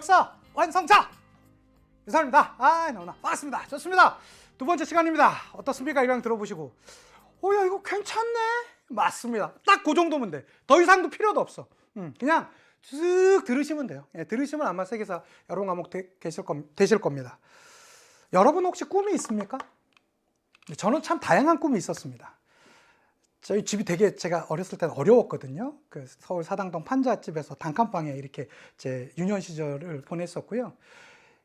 역사 완성차 유사입니다. 너무나 반갑습니다. 좋습니다. 두 번째 시간입니다. 어떻습니까? 이강 들어보시고 야 이거 괜찮네. 맞습니다. 딱 그 정도면 돼. 더 이상도 필요도 없어. 그냥 쭉 들으시면 돼요. 들으시면 아마 세계사 여러 과목 되실 겁니다. 여러분 혹시 꿈이 있습니까? 저는 참 다양한 꿈이 있었습니다. 저희 집이 되게 제가 어렸을 때는 어려웠거든요. 그 서울 사당동 판잣집에서 단칸방에 이렇게 제 유년 시절을 보냈었고요.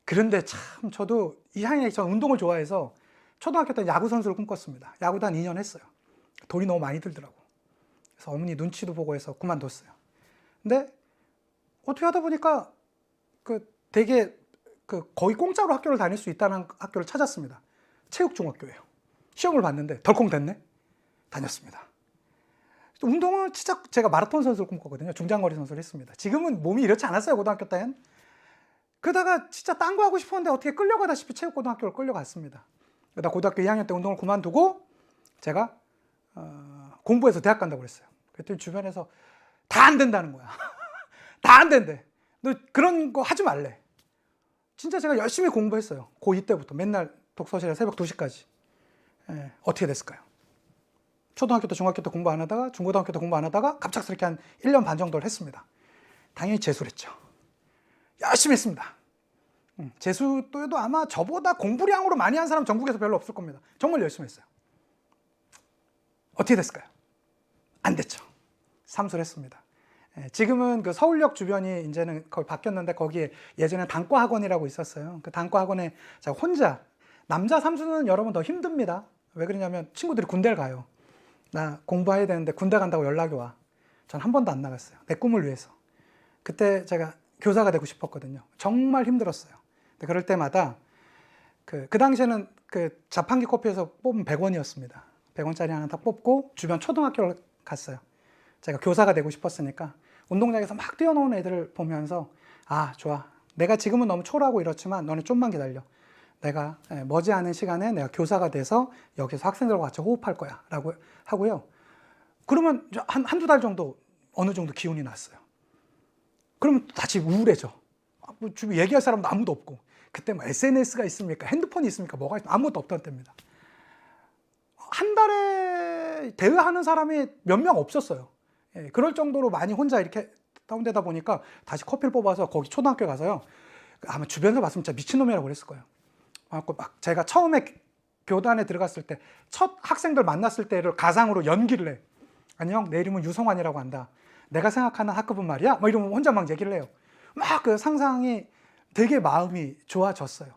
그런데 참 저도 이상하게 저 운동을 좋아해서 초등학교 때 야구 선수를 꿈꿨습니다. 야구도 한 2년 했어요. 돈이 너무 많이 들더라고. 그래서 어머니 눈치도 보고 해서 그만뒀어요. 근데 어떻게 하다 보니까 되게 거의 공짜로 학교를 다닐 수 있다는 학교를 찾았습니다. 체육중학교예요. 시험을 봤는데 덜컹 됐네. 다녔습니다. 운동은 진짜 제가 마라톤 선수를 꿈꿨거든요. 중장거리 선수를 했습니다. 지금은 몸이 이렇지 않았어요. 고등학교 때는. 그러다가 진짜 딴 거 하고 싶었는데 어떻게 끌려가다시피 체육고등학교를 끌려갔습니다. 그러다 고등학교 2학년 때 운동을 그만두고 제가 공부해서 대학 간다고 그랬어요. 그랬더니 주변에서 다 안 된다는 거야. 다 안 된대. 너 그런 거 하지 말래. 진짜 제가 열심히 공부했어요. 고2 때부터 맨날 독서실에 새벽 2시까지. 어떻게 됐을까요? 초등학교 때 중학교 때 공부 안 하다가 중고등학교 때 공부 안 하다가 갑작스럽게 한 1년 반 정도를 했습니다. 당연히 재수를 했죠. 열심히 했습니다. 재수도 아마 저보다 공부량으로 많이 한 사람 전국에서 별로 없을 겁니다. 정말 열심히 했어요. 어떻게 됐을까요? 안 됐죠. 삼수를 했습니다. 지금은 그 서울역 주변이 이제는 거의 바뀌었는데 거기에 예전에 단과학원이라고 있었어요. 그 단과학원에 제가 혼자 남자 삼수는 여러분 더 힘듭니다. 왜 그러냐면 친구들이 군대를 가요. 나 공부해야 되는데 군대 간다고 연락이 와. 전 한 번도 안 나갔어요. 내 꿈을 위해서. 그때 제가 교사가 되고 싶었거든요. 정말 힘들었어요. 근데 그럴 때마다 그 당시에는 그 자판기 커피에서 뽑으면 100원이었습니다. 100원짜리 하나 다 뽑고 주변 초등학교를 갔어요. 제가 교사가 되고 싶었으니까 운동장에서 막 뛰어노는 애들을 보면서 좋아. 내가 지금은 너무 초라하고 이렇지만 너네 좀만 기다려. 내가 머지않은 시간에 내가 교사가 돼서 여기서 학생들과 같이 호흡할 거야 라고 하고요. 그러면 한두 달 정도 어느 정도 기운이 났어요. 그러면 다시 우울해져. 주변 얘기할 사람도 아무도 없고. 그때 뭐 SNS가 있습니까? 핸드폰이 있습니까? 뭐가 있습니까? 아무것도 없던 때입니다. 한 달에 대회하는 사람이 몇 명 없었어요. 그럴 정도로 많이 혼자 이렇게 다운되다 보니까 다시 커피를 뽑아서 거기 초등학교에 가서요. 아마 주변에서 봤으면 진짜 미친놈이라고 그랬을 거예요. 막 제가 처음에 교단에 들어갔을 때 첫 학생들 만났을 때를 가상으로 연기를 해. 안녕, 내 이름은 유성환이라고 한다. 내가 생각하는 학급은 말이야. 뭐 이러면 혼자 막 얘기를 해요. 막 그 상상이 되게 마음이 좋아졌어요.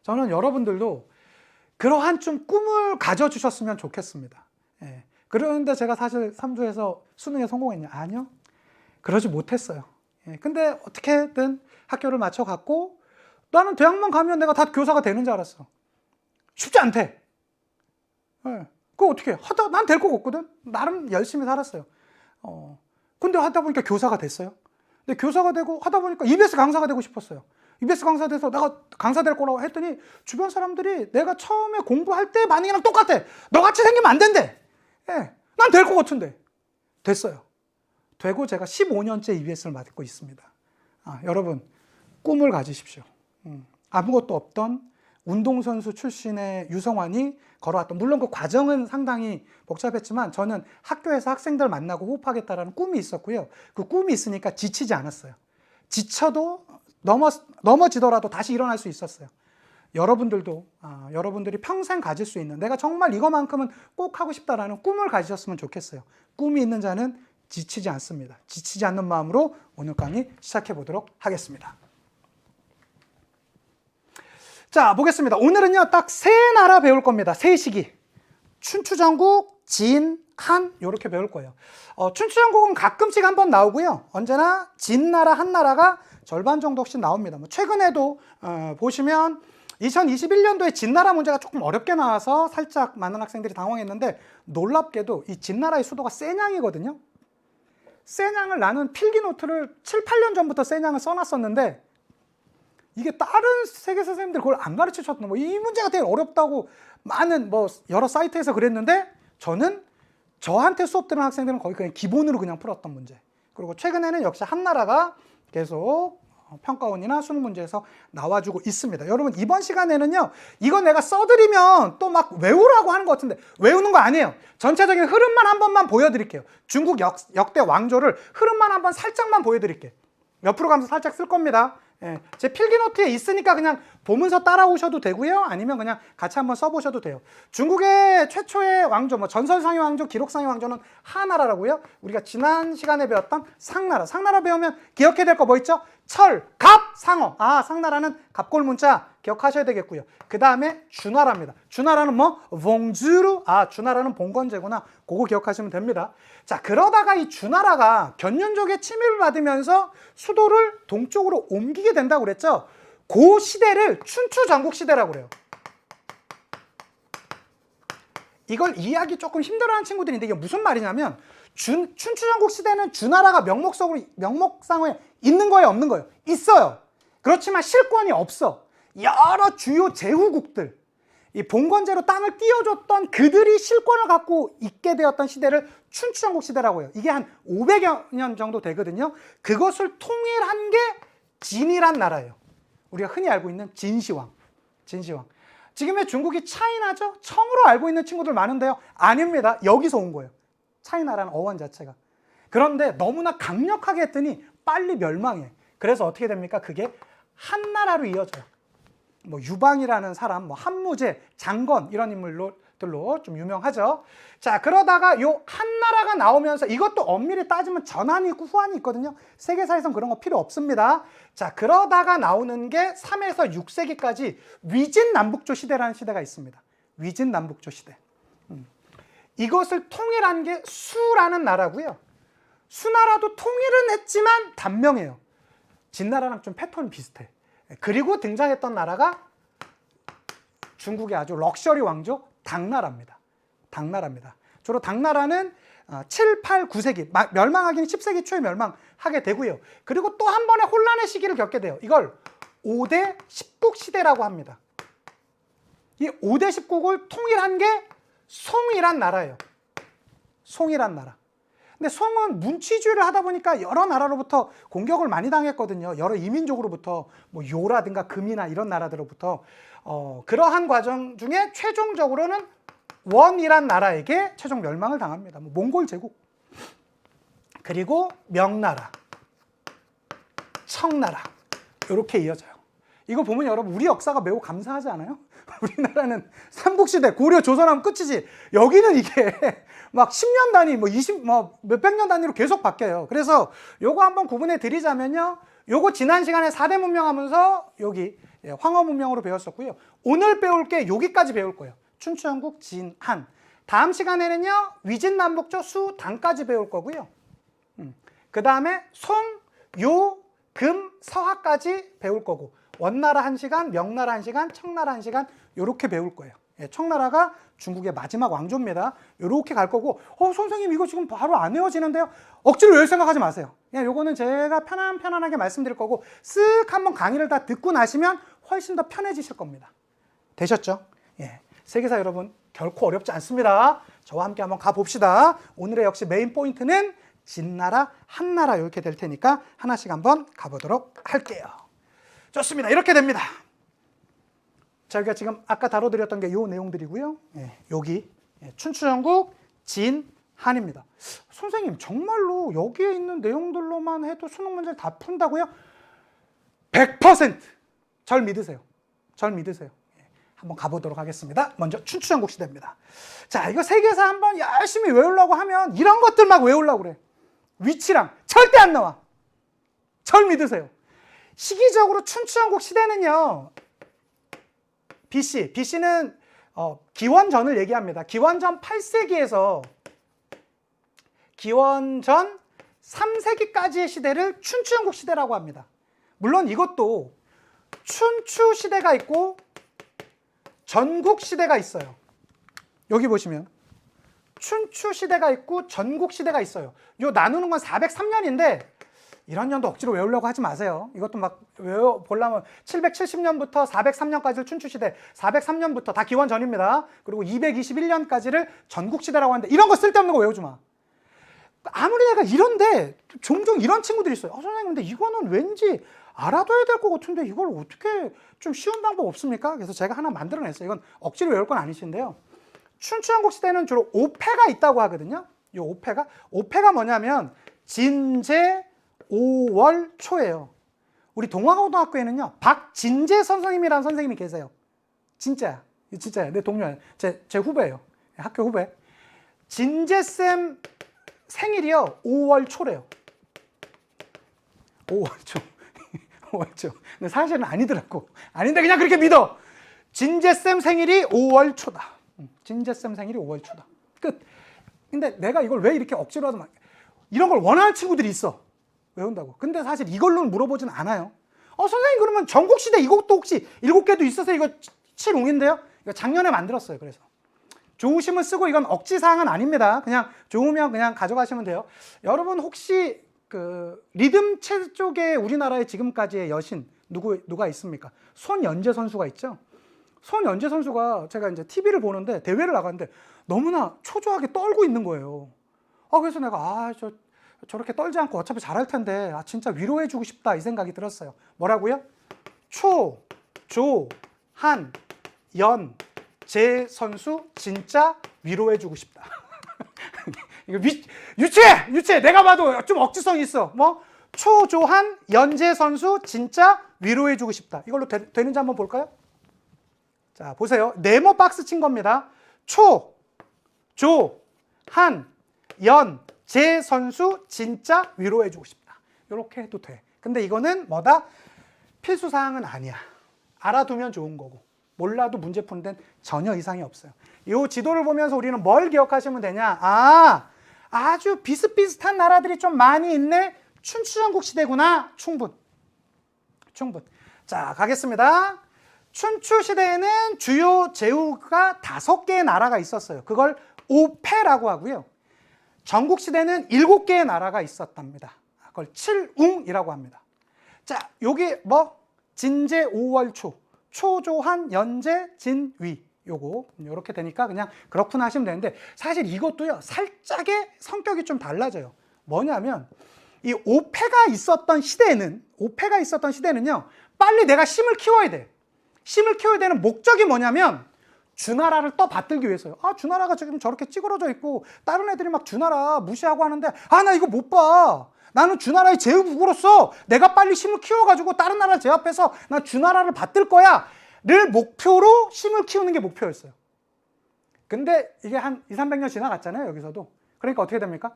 저는 여러분들도 그러한 좀 꿈을 가져주셨으면 좋겠습니다. 그런데 제가 사실 3주에서 수능에 성공했냐? 아니요. 그러지 못했어요. 근데 어떻게든 학교를 마쳐갔고 나는 대학만 가면 내가 다 교사가 되는 줄 알았어. 쉽지 않대. 그거 어떻게 하다 난 될 거 없거든. 나름 열심히 살았어요. 근데 하다 보니까 교사가 됐어요. 근데 교사가 되고 하다 보니까 EBS 강사가 되고 싶었어요. EBS 강사 돼서 내가 강사 될 거라고 했더니 주변 사람들이 내가 처음에 공부할 때 반응이랑 똑같아. 너같이 생기면 안 된대. 난 될 것 같은데. 됐어요. 되고 제가 15년째 EBS를 맡고 있습니다. 여러분 꿈을 가지십시오. 아무것도 없던 운동선수 출신의 유성환이 걸어왔던, 물론 그 과정은 상당히 복잡했지만 저는 학교에서 학생들 만나고 호흡하겠다라는 꿈이 있었고요. 그 꿈이 있으니까 지치지 않았어요. 지쳐도 넘어지더라도 다시 일어날 수 있었어요. 여러분들도 여러분들이 평생 가질 수 있는, 내가 정말 이거만큼은 꼭 하고 싶다라는 꿈을 가지셨으면 좋겠어요. 꿈이 있는 자는 지치지 않습니다. 지치지 않는 마음으로 오늘 강의 시작해 보도록 하겠습니다. 자, 보겠습니다. 오늘은요, 딱 세 나라 배울 겁니다. 세 시기. 춘추전국, 진, 한, 이렇게 배울 거예요. 춘추전국은 가끔씩 한번 나오고요. 언제나 진나라, 한나라가 절반 정도씩 나옵니다. 최근에도 보시면 2021년도에 진나라 문제가 조금 어렵게 나와서 살짝 많은 학생들이 당황했는데 놀랍게도 이 진나라의 수도가 세냥이거든요. 세냥을 나는 필기노트를 7, 8년 전부터 세냥을 써놨었는데 이게 다른 세계 선생님들 그걸 안 가르쳐 줬던 이 문제가 되게 어렵다고 많은 여러 사이트에서 그랬는데 저는 저한테 수업 들은 학생들은 거의 그냥 기본으로 그냥 풀었던 문제. 그리고 최근에는 역시 한나라가 계속 평가원이나 수능 문제에서 나와주고 있습니다. 여러분 이번 시간에는요, 이거 내가 써드리면 또 막 외우라고 하는 것 같은데 외우는 거 아니에요. 전체적인 흐름만 한 번만 보여드릴게요. 중국 역대 왕조를 흐름만 한번 살짝만 보여드릴게요. 옆으로 가면서 살짝 쓸 겁니다. 예, 제 필기노트에 있으니까 그냥 보면서 따라오셔도 되고요. 아니면 그냥 같이 한번 써보셔도 돼요. 중국의 최초의 왕조, 뭐 전설상의 왕조, 기록상의 왕조는 하나라라고요. 우리가 지난 시간에 배웠던 상나라. 상나라 배우면 기억해야 될 거 뭐 있죠? 철, 갑, 상어. 상나라는 갑골문자 기억하셔야 되겠고요. 그 다음에 주나라입니다. 주나라는 뭐? 봉주루. 주나라는 봉건제구나. 그거 기억하시면 됩니다. 자, 그러다가 이 주나라가 견륜족의 침입을 받으면서 수도를 동쪽으로 옮기게 된다고 그랬죠. 그 시대를 춘추전국 시대라고 그래요. 이걸 이해하기 조금 힘들어하는 친구들인데 이게 무슨 말이냐면 춘추전국 시대는 주나라가 명목상에 있는 거예요, 없는 거예요? 있어요. 그렇지만 실권이 없어. 여러 주요 제후국들, 이 봉건제로 땅을 띄워줬던 그들이 실권을 갖고 있게 되었던 시대를 춘추전국 시대라고 해요. 이게 한 500여 년 정도 되거든요. 그것을 통일한 게 진이란 나라예요. 우리가 흔히 알고 있는 진시황. 지금의 중국이 차이나죠? 청으로 알고 있는 친구들 많은데요. 아닙니다. 여기서 온 거예요. 차이나라는 어원 자체가. 그런데 너무나 강력하게 했더니 빨리 멸망해. 그래서 어떻게 됩니까? 그게 한나라로 이어져요. 뭐 유방이라는 사람, 뭐 한무제, 장건 이런 인물들로 좀 유명하죠. 자, 그러다가 요 한나라가 나오면서 이것도 엄밀히 따지면 전한이 있고 후한이 있거든요. 세계사에선 그런 거 필요 없습니다. 자, 그러다가 나오는 게 3에서 6세기까지 위진남북조 시대라는 시대가 있습니다. 위진남북조 시대. 이것을 통일한 게 수라는 나라고요. 수나라도 통일은 했지만 단명해요. 진나라랑 좀 패턴이 비슷해. 그리고 등장했던 나라가 중국의 아주 럭셔리 왕조 당나라입니다. 주로 당나라는 7, 8, 9세기, 멸망하기는 10세기 초에 멸망하게 되고요. 그리고 또 한 번의 혼란의 시기를 겪게 돼요. 이걸 5대 10국 시대라고 합니다. 이 5대 10국을 통일한 게 송이란 나라예요. 송이란 나라. 근데 송은 문취주의를 하다 보니까 여러 나라로부터 공격을 많이 당했거든요. 여러 이민족으로부터, 뭐 요라든가 금이나 이런 나라들로부터. 그러한 과정 중에 최종적으로는 원이란 나라에게 최종 멸망을 당합니다. 뭐 몽골 제국. 그리고 명나라, 청나라 이렇게 이어져요. 이거 보면 여러분 우리 역사가 매우 감사하지 않아요? 우리나라는 삼국시대, 고려, 조선하면 끝이지. 여기는 이게 막 10년 단위, 몇백 년 단위로 계속 바뀌어요. 그래서 요거 한번 구분해 드리자면요. 요거 지난 시간에 4대 문명 하면서 여기 황허 문명으로 배웠었고요. 오늘 배울 게 여기까지 배울 거예요. 춘추전국, 진, 한. 다음 시간에는요. 위진남북조, 수, 당까지 배울 거고요. 그 다음에 송, 요, 금, 서하까지 배울 거고 원나라 1시간, 명나라 1시간, 청나라 1시간 요렇게 배울 거예요. 청나라가 중국의 마지막 왕조입니다. 요렇게 갈 거고 선생님 이거 지금 바로 안 외워지는데요? 억지로 외울 생각하지 마세요. 요거는 제가 편안하게 말씀드릴 거고 쓱 한번 강의를 다 듣고 나시면 훨씬 더 편해지실 겁니다. 되셨죠? 세계사 여러분 결코 어렵지 않습니다. 저와 함께 한번 가봅시다. 오늘의 역시 메인 포인트는 진나라, 한나라 이렇게 될 테니까 하나씩 한번 가보도록 할게요. 좋습니다. 이렇게 됩니다. 저희가 지금 아까 다뤄드렸던 게 이 내용들이고요. 여기 춘추전국, 진, 한입니다. 선생님 정말로 여기에 있는 내용들로만 해도 수능 문제를 다 푼다고요? 100% 절 믿으세요. 한번 가보도록 하겠습니다. 먼저 춘추전국 시대입니다. 자, 이거 세계사 한번 열심히 외우려고 하면 이런 것들 막 외우려고 그래. 위치랑 절대 안 나와. 절 믿으세요. 시기적으로 춘추전국 시대는요. BC는 기원전을 얘기합니다. 기원전 8세기에서 기원전 3세기까지의 시대를 춘추전국 시대라고 합니다. 물론 이것도 춘추 시대가 있고 전국 시대가 있어요. 여기 보시면 춘추 시대가 있고 전국 시대가 있어요. 요 나누는 건 403년인데 이런 년도 억지로 외우려고 하지 마세요. 이것도 막 외워보려면 770년부터 403년까지를 춘추시대, 403년부터 다 기원전입니다. 그리고 221년까지를 전국시대라고 하는데 이런 거 쓸데없는 거 외우지 마. 아무리 내가 이런데 종종 이런 친구들이 있어요. 선생님 근데 이거는 왠지 알아둬야 될 것 같은데 이걸 어떻게 좀 쉬운 방법 없습니까? 그래서 제가 하나 만들어냈어요. 이건 억지로 외울 건 아니신데요. 춘추전국 시대는 주로 5패가 있다고 하거든요. 이 5패가 뭐냐면 진제 5월 초예요. 우리 동화고등학교에는요, 박진재 선생님이라는 선생님이 계세요. 진짜야. 내 동료예요. 제 후배예요. 학교 후배. 진재쌤 생일이요, 5월 초래요. 5월 초. 5월 초. 근데 사실은 아니더라고. 아닌데 그냥 그렇게 믿어. 진재쌤 생일이 5월 초다. 진재쌤 생일이 5월 초다. 끝. 근데 내가 이걸 왜 이렇게 억지로 하든 이런 걸 원하는 친구들이 있어. 외운다고. 근데 사실 이걸로는 물어보진 않아요. 선생님 그러면 전국시대 이것도 혹시 7개도 있어서 이거 칠웅인데요? 이거 작년에 만들었어요. 그래서 좋으시면 쓰고 이건 억지사항은 아닙니다. 그냥 좋으면 그냥 가져가시면 돼요. 여러분 혹시 그 리듬체 쪽에 우리나라의 지금까지의 여신 누가 있습니까? 손연재 선수가 있죠. 손연재 선수가 제가 이제 TV를 보는데 대회를 나갔는데 너무나 초조하게 떨고 있는 거예요. 그래서 내가 저렇게 떨지 않고 어차피 잘할 텐데 진짜 위로해주고 싶다 이 생각이 들었어요. 뭐라고요? 초, 조, 한, 연, 재 선수 진짜 위로해주고 싶다. 이거 유치해! 내가 봐도 좀 억지성이 있어. 뭐 초, 조, 한, 연재 선수 진짜 위로해주고 싶다. 이걸로 되는지 한번 볼까요? 자, 보세요. 네모 박스 친 겁니다. 초, 조, 한, 연, 재 선수 진짜 위로해주고 싶다. 이렇게 해도 돼. 근데 이거는 뭐다? 필수사항은 아니야. 알아두면 좋은 거고 몰라도 문제 푸는 데는 전혀 이상이 없어요. 이 지도를 보면서 우리는 뭘 기억하시면 되냐? 아주 비슷비슷한 나라들이 좀 많이 있네. 춘추전국 시대구나. 충분. 자, 가겠습니다. 춘추 시대에는 주요 제후가 5개의 나라가 있었어요. 그걸 5패라고 하고요. 전국 시대는 7개의 나라가 있었답니다. 그걸 칠웅이라고 합니다. 자, 여기 진제 5월 초, 초조한 연재 진위. 요거 이렇게 되니까 그냥 그렇구나 하시면 되는데 사실 이것도요 살짝의 성격이 좀 달라져요. 뭐냐면 이 5패가 있었던 시대는요 빨리 내가 힘을 키워야 돼. 힘을 키워야 되는 목적이 뭐냐면 주나라를 떠받들기 위해서요. 주나라가 지금 저렇게 찌그러져 있고 다른 애들이 막 주나라 무시하고 하는데 나 이거 못 봐. 나는 주나라의 제후국으로서 내가 빨리 힘을 키워가지고 다른 나라를 제압해서 난 주나라를 받들 거야 를 목표로 힘을 키우는 게 목표였어요. 근데 이게 한 200~300년 지나갔잖아요. 여기서도. 그러니까 어떻게 됩니까?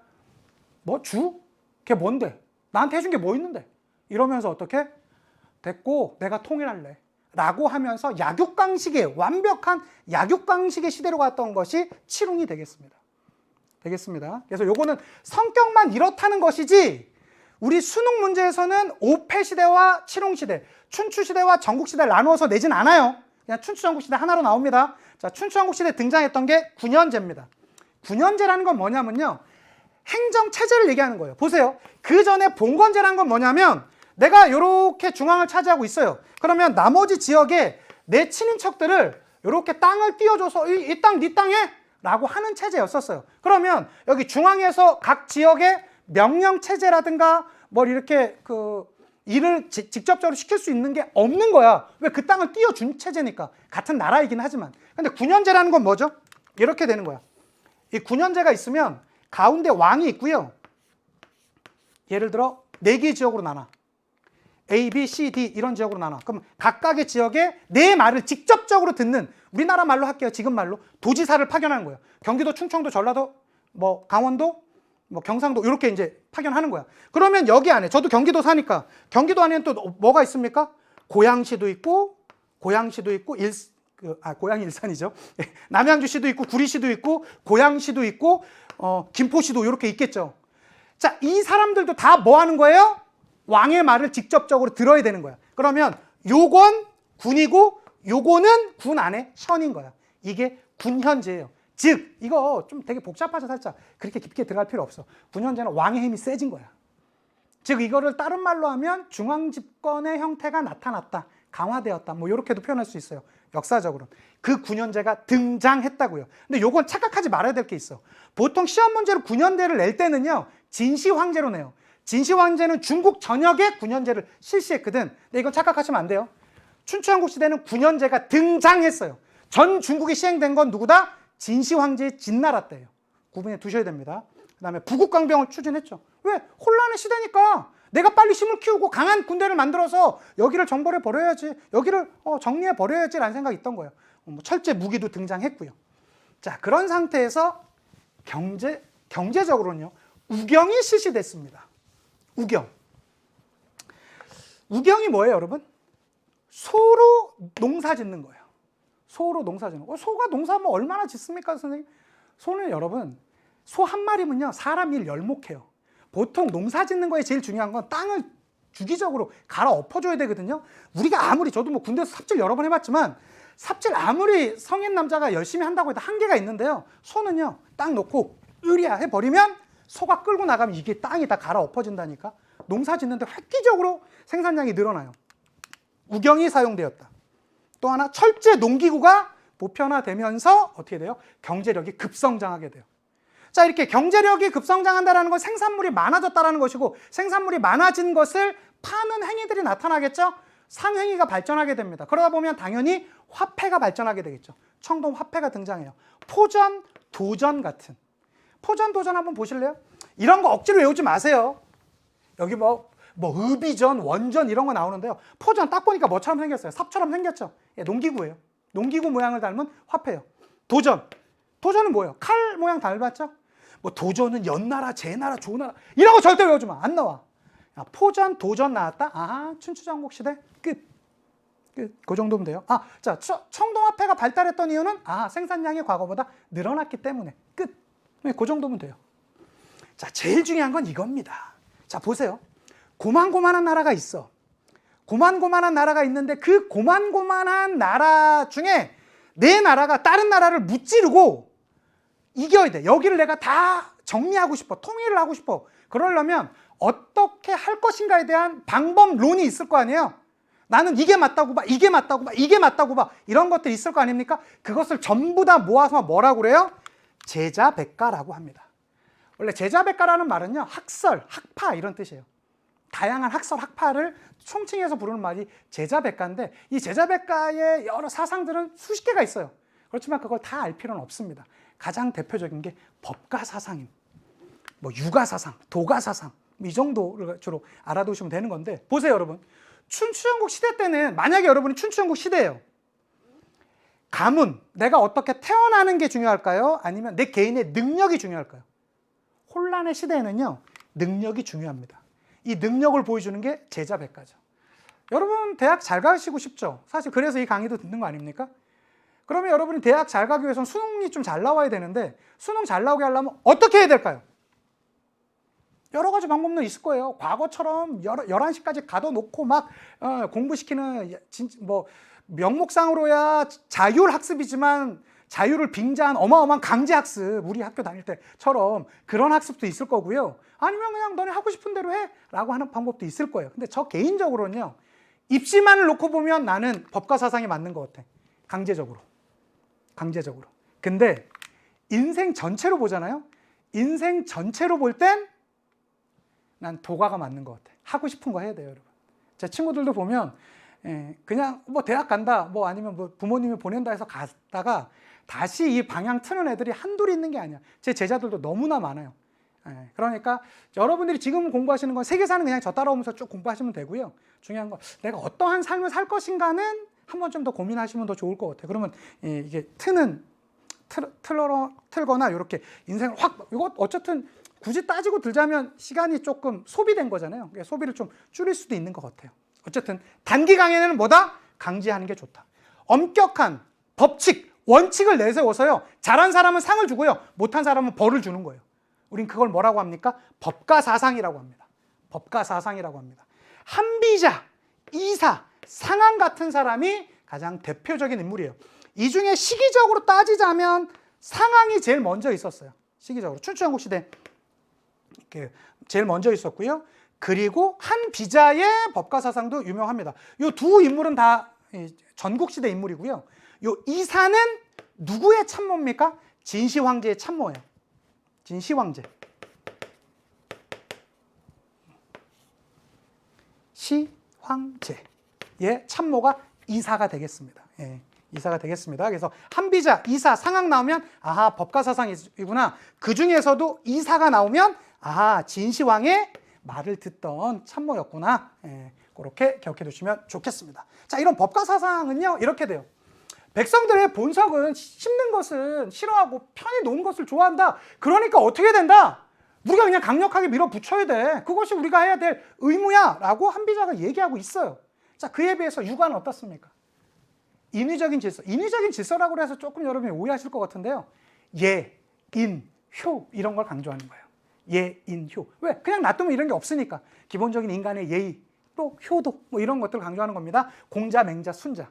걔 뭔데? 나한테 해준 게 뭐 있는데? 이러면서 어떻게? 됐고 내가 통일할래 라고 하면서 완벽한 약육강식의 시대로 갔던 것이 칠웅이 되겠습니다. 그래서 요거는 성격만 이렇다는 것이지 우리 수능 문제에서는 5패 시대와 칠웅 시대, 춘추 시대와 전국 시대를 나누어서 내진 않아요. 그냥 춘추 전국 시대 하나로 나옵니다. 자, 춘추 전국 시대 등장했던 게 군현제입니다. 군현제라는 건 뭐냐면요, 행정 체제를 얘기하는 거예요. 보세요. 그 전에 봉건제라는 건 뭐냐면 내가 이렇게 중앙을 차지하고 있어요. 그러면 나머지 지역에 내 친인척들을 이렇게 땅을 띄워줘서 이 땅 네 땅에 라고 하는 체제였었어요. 그러면 여기 중앙에서 각 지역의 명령 체제라든가 이렇게 일을 직접적으로 시킬 수 있는 게 없는 거야. 왜? 그 땅을 띄워준 체제니까. 같은 나라이긴 하지만. 근데 군현제라는 건 뭐죠? 이렇게 되는 거야. 이 군현제가 있으면 가운데 왕이 있고요. 예를 들어 4개의 지역으로 나눠. A, B, C, D 이런 지역으로 나눠. 그럼 각각의 지역에 내 말을 직접적으로 듣는, 우리나라 말로 할게요. 지금 말로 도지사를 파견하는 거예요. 경기도, 충청도, 전라도, 강원도, 경상도 이렇게 이제 파견하는 거야. 그러면 여기 안에, 저도 경기도 사니까 경기도 안에는 또 뭐가 있습니까? 고양시도 있고 고양이 일산이죠. 남양주시도 있고 구리시도 있고 고양시도 있고 김포시도 이렇게 있겠죠. 자, 이 사람들도 다 뭐 하는 거예요? 왕의 말을 직접적으로 들어야 되는 거야. 그러면 요건 군이고 요거는 군 안에 현인 거야. 이게 군현제예요. 즉 이거 좀 되게 복잡하죠. 살짝 그렇게 깊게 들어갈 필요 없어. 군현제는 왕의 힘이 세진 거야. 즉 이거를 다른 말로 하면 중앙집권의 형태가 나타났다, 강화되었다, 이렇게도 표현할 수 있어요. 역사적으로 그 군현제가 등장했다고요. 근데 요건 착각하지 말아야 될 게 있어. 보통 시험 문제로 군현제를 낼 때는요 진시황제로 내요. 진시 황제는 중국 전역에 군현제를 실시했거든. 근데 이건 착각하시면 안 돼요. 춘추전국 시대는 군현제가 등장했어요. 전 중국이 시행된 건 누구다? 진시 황제의 진나라 때예요. 구분해 두셔야 됩니다. 그 다음에 부국강병을 추진했죠. 왜? 혼란의 시대니까 내가 빨리 힘을 키우고 강한 군대를 만들어서 여기를 정벌해 버려야지, 여기를 정리해 버려야지 라는 생각이 있던 거예요. 철제 무기도 등장했고요. 자, 그런 상태에서 경제적으로는요, 우경이 실시됐습니다. 우경이 뭐예요, 여러분? 소로 농사 짓는 거예요. 소로 농사 짓는 거. 소가 농사 뭐 얼마나 짓습니까, 선생님? 소는 여러분, 소 한 마리면요, 사람 일 열목해요. 보통 농사 짓는 거에 제일 중요한 건 땅을 주기적으로 갈아 엎어줘야 되거든요. 우리가 아무리, 저도 뭐 군대에서 삽질 여러 번 해봤지만, 삽질 아무리 성인 남자가 열심히 한다고 해도 한계가 있는데요. 소는요, 땅 놓고 으랴 해버리면 소가 끌고 나가면 이게 땅이 다 갈아 엎어진다니까. 농사 짓는데 획기적으로 생산량이 늘어나요. 우경이 사용되었다. 또 하나, 철제 농기구가 보편화되면서 어떻게 돼요? 경제력이 급성장하게 돼요. 자, 이렇게 경제력이 급성장한다는 건 생산물이 많아졌다는 것이고, 생산물이 많아진 것을 파는 행위들이 나타나겠죠? 상행위가 발전하게 됩니다. 그러다 보면 당연히 화폐가 발전하게 되겠죠. 청동 화폐가 등장해요. 포전, 도전 같은. 포전, 도전 한번 보실래요? 이런 거 억지로 외우지 마세요. 여기 뭐 의비전, 원전 이런 거 나오는데요. 포전 딱 보니까 뭐처럼 생겼어요? 삽처럼 생겼죠? 예, 농기구예요. 농기구 모양을 닮은 화폐예요. 도전은 뭐예요? 칼 모양 닮았죠? 뭐 도전은 연나라, 제나라, 조나라 이런 거 절대 외우지 마. 안 나와. 야, 포전, 도전 나왔다? 아하, 춘추전국 시대 끝. 그 정도면 돼요. 자, 청동화폐가 발달했던 이유는 생산량이 과거보다 늘어났기 때문에 끝. 그 정도면 돼요. 자, 제일 중요한 건 이겁니다. 자, 보세요. 고만고만한 나라가 있어. 고만고만한 나라가 있는데 그 고만고만한 나라 중에 내 나라가 다른 나라를 무찌르고 이겨야 돼. 여기를 내가 다 정리하고 싶어. 통일을 하고 싶어. 그러려면 어떻게 할 것인가에 대한 방법론이 있을 거 아니에요. 나는 이게 맞다고 봐, 이게 맞다고 봐, 이게 맞다고 봐. 이런 것들이 있을 거 아닙니까? 그것을 전부 다 모아서 뭐라고 그래요? 제자백가라고 합니다. 원래 제자백가라는 말은요, 학설, 학파 이런 뜻이에요. 다양한 학설, 학파를 총칭해서 부르는 말이 제자백가인데, 이 제자백가의 여러 사상들은 수십 개가 있어요. 그렇지만 그걸 다 알 필요는 없습니다. 가장 대표적인 게 법가사상임, 뭐 육아사상, 도가사상, 이 정도를 주로 알아두시면 되는 건데, 보세요 여러분. 춘추전국 시대 때는, 만약에 여러분이 춘추전국 시대예요. 가문, 내가 어떻게 태어나는 게 중요할까요? 아니면 내 개인의 능력이 중요할까요? 혼란의 시대에는요, 능력이 중요합니다. 이 능력을 보여주는 게 제자백가죠. 여러분 대학 잘 가시고 싶죠? 사실 그래서 이 강의도 듣는 거 아닙니까? 그러면 여러분이 대학 잘 가기 위해서는 수능이 좀 잘 나와야 되는데, 수능 잘 나오게 하려면 어떻게 해야 될까요? 여러 가지 방법도 있을 거예요. 과거처럼 11시까지 가둬놓고 막 공부시키는, 뭐 명목상으로야 자율학습이지만 자유를 빙자한 어마어마한 강제학습, 우리 학교 다닐 때처럼 그런 학습도 있을 거고요. 아니면 그냥 너네 하고 싶은 대로 해 라고 하는 방법도 있을 거예요. 근데 저 개인적으로는요, 입시만을 놓고 보면 나는 법과 사상이 맞는 것 같아. 강제적으로. 근데 인생 전체로 보잖아요. 인생 전체로 볼 땐 난 도가가 맞는 것 같아. 하고 싶은 거 해야 돼요, 여러분. 제 친구들도 보면 그냥 뭐 대학 간다, 뭐 아니면 뭐 부모님이 보낸다 해서 갔다가 다시 이 방향 트는 애들이 한둘이 있는 게 아니야. 제 제자들도 너무나 많아요. 그러니까 여러분들이 지금 공부하시는 건 세계사는 그냥 저 따라오면서 쭉 공부하시면 되고요. 중요한 건 내가 어떠한 삶을 살 것인가는 한 번 좀 더 고민하시면 더 좋을 것 같아요. 그러면 이게 틀거나 이렇게 인생을 확, 이거 어쨌든 굳이 따지고 들자면 시간이 조금 소비된 거잖아요. 소비를 좀 줄일 수도 있는 것 같아요. 어쨌든 단기 강의는 뭐다? 강제하는 게 좋다. 엄격한 법칙, 원칙을 내세워서요, 잘한 사람은 상을 주고요, 못한 사람은 벌을 주는 거예요. 우린 그걸 뭐라고 합니까? 법가사상이라고 합니다. 법가사상이라고 합니다. 한비자, 이사, 상한 같은 사람이 가장 대표적인 인물이에요. 이 중에 시기적으로 따지자면 상항이 제일 먼저 있었어요. 시기적으로 춘추전국 시대 이렇게 제일 먼저 있었고요. 그리고 한비자의 법가사상도 유명합니다. 이 두 인물은 다 전국시대 인물이고요. 이 이사는 누구의 참모입니까? 진시황제의 참모예요. 진시황제. 진시황제의 참모가 이사가 되겠습니다. 예, 이사가 되겠습니다. 그래서 한비자, 이사, 상학 나오면 아하 법가사상이구나. 그 중에서도 이사가 나오면 아하 진시황의 말을 듣던 참모였구나. 예, 그렇게 기억해 두시면 좋겠습니다. 자, 이런 법가사상은요 이렇게 돼요. 백성들의 본성은 씹는 것은 싫어하고 편히 노는 것을 좋아한다. 그러니까 어떻게 된다? 우리가 그냥 강력하게 밀어붙여야 돼. 그것이 우리가 해야 될 의무야 라고 한비자가 얘기하고 있어요. 자, 그에 비해서 육아는 어떻습니까? 인위적인 질서. 인위적인 질서라고 해서 조금 여러분이 오해하실 것 같은데요. 예, 인, 효 이런 걸 강조하는 거예요. 예, 인, 효. 왜? 그냥 놔두면 이런 게 없으니까. 기본적인 인간의 예의, 또 효도 뭐 이런 것들을 강조하는 겁니다. 공자, 맹자, 순자.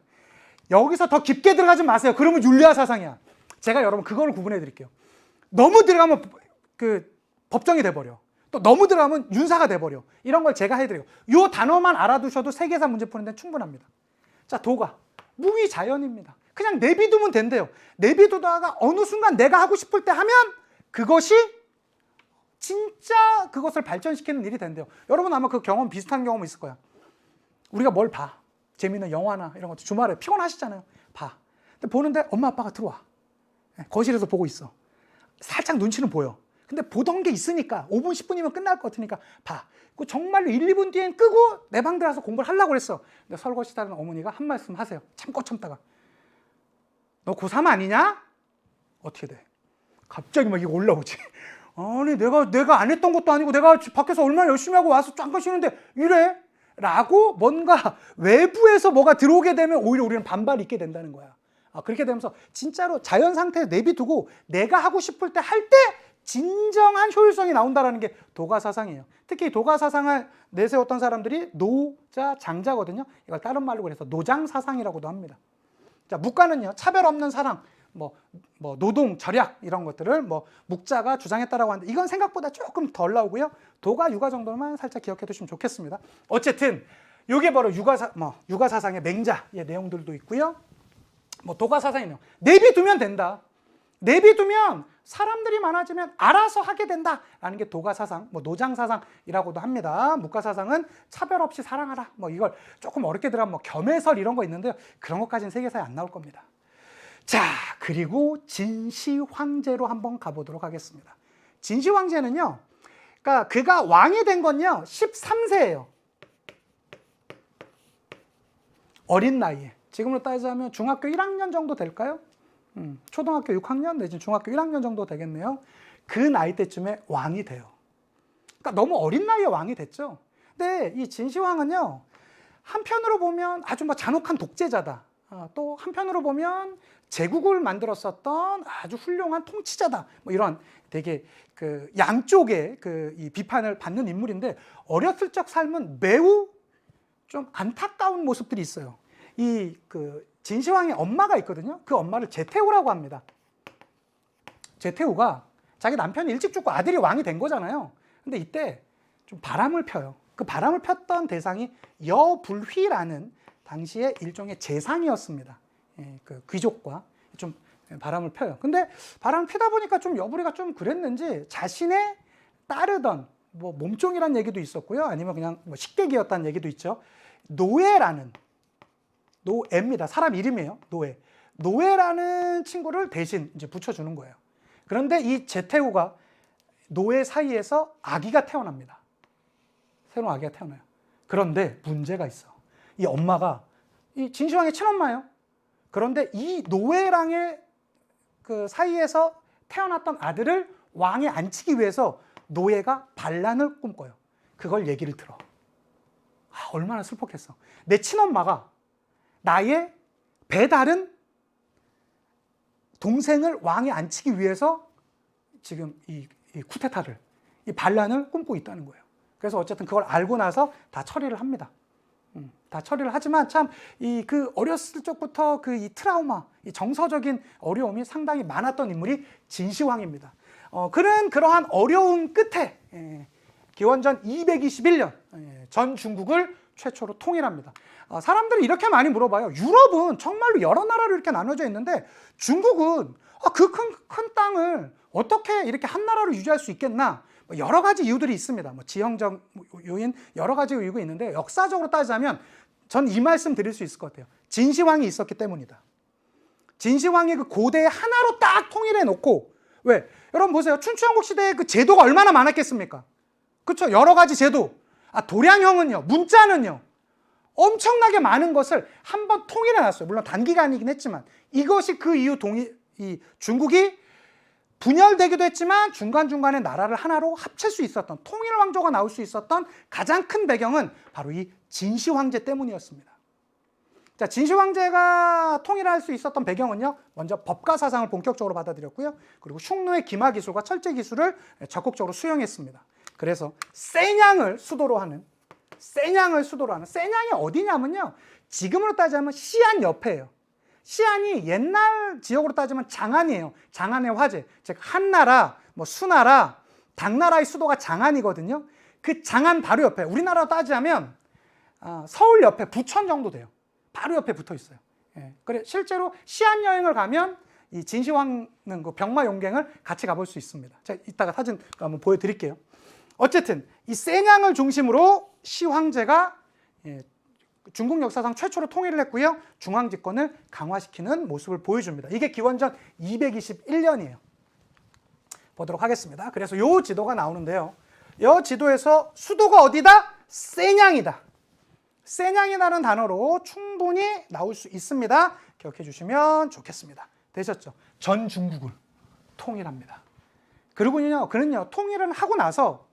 여기서 더 깊게 들어가지 마세요. 그러면 윤리화 사상이야. 제가 여러분 그걸 구분해 드릴게요. 너무 들어가면 그 법정이 돼버려. 또 너무 들어가면 윤사가 돼버려. 이런 걸 제가 해드려요. 이 단어만 알아두셔도 세계사 문제 푸는 데는 충분합니다. 자, 도가. 무위자연입니다. 그냥 내비두면 된대요. 내비두다가 어느 순간 내가 하고 싶을 때 하면 그것이 진짜 그것을 발전시키는 일이 된대요. 여러분 아마 그 경험 비슷한 경험 있을 거야. 우리가 뭘 봐. 재미있는 영화나 이런 것도 주말에 피곤하시잖아요. 봐. 근데 보는데 엄마 아빠가 들어와. 거실에서 보고 있어. 살짝 눈치는 보여. 근데 보던 게 있으니까 5분 10분이면 끝날 것 같으니까 봐. 그 정말로 1, 2분 뒤엔 끄고 내 방 들어가서 공부를 하려고 그랬어. 근데 설거지 다른 어머니가 한 말씀 하세요. 참다가 너 고3 아니냐? 어떻게 돼? 갑자기 막 이거 올라오지. 아니 내가 안 했던 것도 아니고 내가 밖에서 얼마나 열심히 하고 와서 잠깐 쉬는데 이래? 라고 뭔가 외부에서 뭐가 들어오게 되면 오히려 우리는 반발이 있게 된다는 거야. 그렇게 되면서 진짜로 자연 상태에 내비두고 내가 하고 싶을 때 할 때 진정한 효율성이 나온다는 게 도가 사상이에요. 특히 도가 사상을 내세웠던 사람들이 노자, 장자거든요. 이걸 다른 말로 그래서 노장 사상이라고도 합니다. 자, 묵가는요, 차별 없는 사랑, 노동, 절약 이런 것들을 묵자가 주장했다라고 하는데 이건 생각보다 조금 덜 나오고요. 도가, 육아 정도만 살짝 기억해 두시면 좋겠습니다. 어쨌든 이게 바로 육아 사상의 맹자의 내용들도 있고요. 도가 사상의 내용. 내비두면 된다. 내비두면 사람들이 많아지면 알아서 하게 된다라는 게 도가 사상, 노장 사상이라고도 합니다. 묵가 사상은 차별 없이 사랑하라. 이걸 조금 어렵게 들어가면 겸해설 이런 거 있는데요. 그런 것까지는 세계사에 안 나올 겁니다. 자, 그리고 진시황제로 한번 가보도록 하겠습니다. 진시황제는요, 그러니까 그가 왕이 된 건요 13세예요. 어린 나이에. 지금으로 따지자면 중학교 1학년 정도 될까요? 초등학교 6학년 내지 중학교 1학년 정도 되겠네요. 그 나이 때쯤에 왕이 돼요. 그러니까 너무 어린 나이에 왕이 됐죠. 근데 이 진시황은요, 한편으로 보면 아주 잔혹한 독재자다. 또 한편으로 보면 제국을 만들었었던 아주 훌륭한 통치자다. 이런 되게 그 양쪽의 이 비판을 받는 인물인데 어렸을 적 삶은 매우 좀 안타까운 모습들이 있어요. 진시황의 엄마가 있거든요. 그 엄마를 제태우라고 합니다. 제태우가 자기 남편이 일찍 죽고 아들이 왕이 된 거잖아요. 근데 이때 좀 바람을 펴요. 그 바람을 폈던 대상이 여불휘라는 당시에 일종의 재상이었습니다. 그 귀족과 좀 바람을 펴요. 근데 바람을 피다 보니까 좀 여부리가 좀 그랬는지 자신의 따르던 몸종이라는 얘기도 있었고요. 아니면 그냥 식객이었다는 얘기도 있죠. 노예입니다. 사람 이름이에요. 노예라는 친구를 대신 이제 붙여주는 거예요. 그런데 이 제태우가 노예 사이에서 아기가 태어납니다. 새로운 아기가 태어나요. 그런데 문제가 있어. 이 엄마가 이 진시황의 친엄마예요. 그런데 이 노예랑의 그 사이에서 태어났던 아들을 왕에 앉히기 위해서 노예가 반란을 꿈꿔요. 그걸 얘기를 들어. 얼마나 슬펐겠어. 내 친엄마가 나의 배다른 동생을 왕에 앉히기 위해서 지금 이 쿠데타를, 이 반란을 꿈꾸고 있다는 거예요. 그래서 어쨌든 그걸 알고 나서 다 처리를 합니다. 다 처리를 하지만 참 그 어렸을 적부터 이 트라우마, 이 정서적인 어려움이 상당히 많았던 인물이 진시황입니다. 그러한 어려움 끝에 기원전 221년 전 중국을 최초로 통일합니다. 사람들이 이렇게 많이 물어봐요. 유럽은 정말로 여러 나라로 이렇게 나눠져 있는데 중국은 그 큰 땅을 어떻게 이렇게 한 나라로 유지할 수 있겠나? 뭐 여러 가지 이유들이 있습니다. 뭐 지형적 요인 여러 가지 이유가 있는데 역사적으로 따지자면 전 이 말씀 드릴 수 있을 것 같아요. 진시황이 있었기 때문이다. 진시황이 그 고대 하나로 딱 통일해 놓고 왜? 여러분 보세요. 춘추왕국 시대에 그 제도가 얼마나 많았겠습니까? 그렇죠? 여러 가지 제도. 도량형은요. 문자는요. 엄청나게 많은 것을 한번 통일해 놨어요. 물론 단기간이긴 했지만 이것이 그 이후 이 중국이 분열되기도 했지만 중간중간에 나라를 하나로 합칠 수 있었던 통일 왕조가 나올 수 있었던 가장 큰 배경은 바로 이 진시 황제 때문이었습니다. 자, 진시 황제가 통일할 수 있었던 배경은요. 먼저 법가 사상을 본격적으로 받아들였고요. 그리고 흉노의 기마 기술과 철제 기술을 적극적으로 수용했습니다. 그래서 쎄냥을 수도로 하는 쎄냥이 어디냐면요. 지금으로 따지면 시안 옆에예요. 시안이 옛날 지역으로 따지면 장안이에요. 장안의 화제. 즉 한나라, 수나라, 당나라의 수도가 장안이거든요. 그 장안 바로 옆에 우리나라로 따지자면 서울 옆에 부천 정도 돼요. 바로 옆에 붙어 있어요. 예. 그래 실제로 시안 여행을 가면 이 진시황릉 그 병마 용갱을 같이 가볼 수 있습니다. 제가 이따가 사진 한번 보여드릴게요. 어쨌든 이 쎄냥을 중심으로 시 황제가 중국 역사상 최초로 통일을 했고요. 중앙 집권을 강화시키는 모습을 보여줍니다. 이게 기원전 221년이에요. 보도록 하겠습니다. 그래서 이 지도가 나오는데요. 이 지도에서 수도가 어디다? 쎄냥이다. 쎄냥이라는 단어로 충분히 나올 수 있습니다. 기억해 주시면 좋겠습니다. 되셨죠? 전 중국을 통일합니다. 그리고요, 그는요, 통일을 하고 나서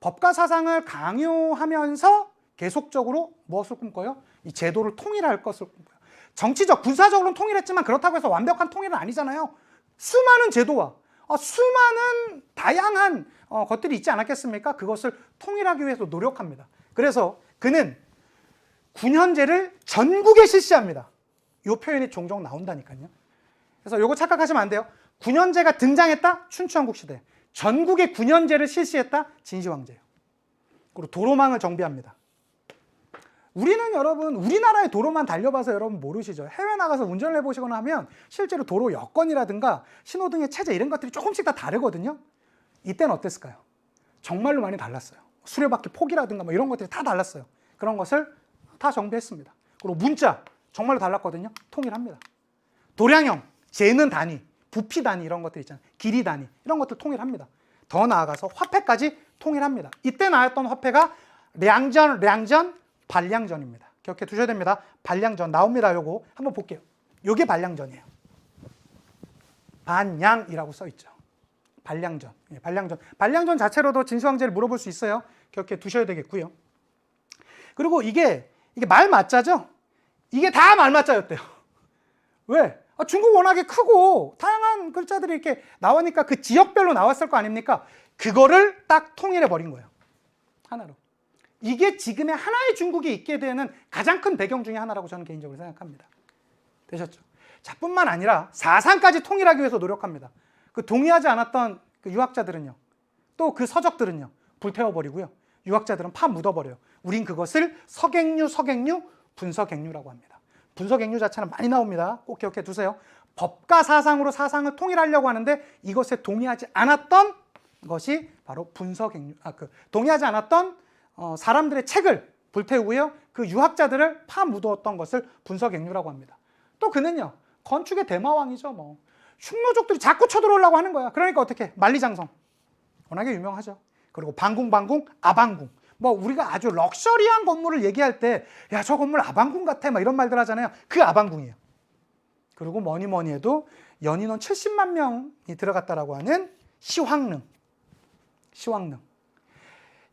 법가 사상을 강요하면서 계속적으로 무엇을 꿈꿔요? 이 제도를 통일할 것을 꿈꿔요. 정치적, 군사적으로는 통일했지만 그렇다고 해서 완벽한 통일은 아니잖아요. 수많은 제도와 수많은 다양한 것들이 있지 않았겠습니까? 그것을 통일하기 위해서 노력합니다. 그래서 그는 군현제를 전국에 실시합니다. 이 표현이 종종 나온다니까요. 그래서 이거 착각하시면 안 돼요. 군현제가 등장했다? 춘추왕국 시대. 전국에 군현제를 실시했다? 진시황제예요. 그리고 도로망을 정비합니다. 우리는 여러분 우리나라의 도로만 달려봐서 여러분 모르시죠? 해외 나가서 운전을 해보시거나 하면 실제로 도로 여건이라든가 신호등의 체제 이런 것들이 조금씩 다 다르거든요. 이때는 어땠을까요? 정말로 많이 달랐어요. 수레바퀴 폭이라든가 이런 것들이 다 달랐어요. 그런 것을 다 정비했습니다. 그리고 문자 정말로 달랐거든요. 통일합니다. 도량형, 재는 단위, 부피 단위 이런 것들 있잖아요. 길이 단위 이런 것들 통일합니다. 더 나아가서 화폐까지 통일합니다. 이때 나왔던 화폐가 량전, 반량전입니다. 기억해 두셔야 됩니다. 반량전 나옵니다. 요거 한번 볼게요. 요게 반량전이에요. 반양이라고 써 있죠. 반량전. 예, 반량전 자체로도 진시황제를 물어볼 수 있어요. 기억해 두셔야 되겠고요. 그리고 이게 말맞자죠? 이게 다 말맞자였대요. 왜? 중국 워낙에 크고 다양한 글자들이 이렇게 나오니까 그 지역별로 나왔을 거 아닙니까? 그거를 딱 통일해 버린 거예요. 하나로. 이게 지금의 하나의 중국이 있게 되는 가장 큰 배경 중에 하나라고 저는 개인적으로 생각합니다. 되셨죠? 자, 뿐만 아니라 사상까지 통일하기 위해서 노력합니다. 그 동의하지 않았던 그 유학자들은요. 또 그 서적들은요. 불태워버리고요. 유학자들은 파 묻어버려요. 우린 그것을 서객류, 분서객류라고 합니다. 분서객류 자체는 많이 나옵니다. 꼭 기억해 두세요. 법가 사상으로 사상을 통일하려고 하는데 이것에 동의하지 않았던 것이 바로 분서객류, 동의하지 않았던 사람들의 책을 불태우고요. 그 유학자들을 파 묻었던 것을 분서객류라고 합니다. 또 그는요. 건축의 대마왕이죠. 흉노족들이 자꾸 쳐들어오려고 하는 거야. 그러니까 어떻게? 만리장성. 워낙에 유명하죠. 그리고 방궁, 아방궁. 우리가 아주 럭셔리한 건물을 얘기할 때 야, 저 건물 아방궁 같아 이런 말들 하잖아요. 그 아방궁이에요. 그리고 뭐니 해도 연인원 70만 명이 들어갔다라고 하는 시황릉.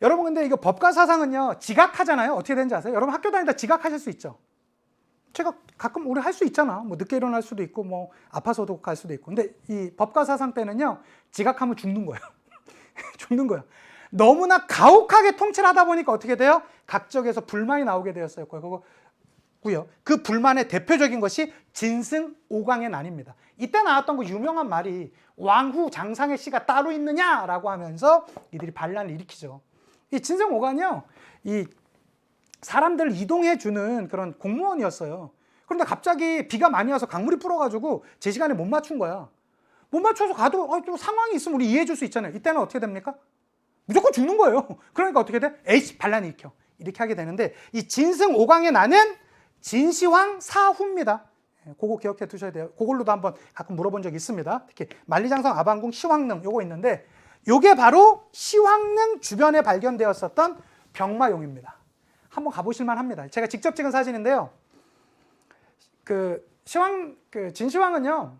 여러분 근데 이거 법가 사상은요. 지각하잖아요. 어떻게 되는지 아세요? 여러분 학교 다니다 지각하실 수 있죠. 제가 가끔 우리 할 수 있잖아. 늦게 일어날 수도 있고 아파서도 갈 수도 있고. 근데 이 법가 사상 때는요. 지각하면 죽는 거예요. 죽는 거예요. 너무나 가혹하게 통치를 하다 보니까 어떻게 돼요? 각 지역에서 불만이 나오게 되었어요. 그거고요. 그 불만의 대표적인 것이 진승오광의 난입니다. 이때 나왔던 그 유명한 말이 왕후 장상의 씨가 따로 있느냐라고 하면서 이들이 반란을 일으키죠. 이 진승오광이요. 이 사람들을 이동해 주는 그런 공무원이었어요. 그런데 갑자기 비가 많이 와서 강물이 불어가지고 제 시간에 못 맞춘 거야. 못 맞춰서 가도 좀 상황이 있으면 우리 이해해 줄 수 있잖아요. 이때는 어떻게 됩니까? 무조건 죽는 거예요. 그러니까 어떻게 돼? 에이씨, 반란이 일으켜. 이렇게 하게 되는데, 이 진승 5강의 나는 진시황 사후입니다. 그거 기억해 두셔야 돼요. 그걸로도 한번 가끔 물어본 적이 있습니다. 특히 만리장성 아방궁 시황릉 요거 있는데, 요게 바로 시황릉 주변에 발견되었었던 병마용입니다. 한번 가보실만 합니다. 제가 직접 찍은 사진인데요. 진시황은요,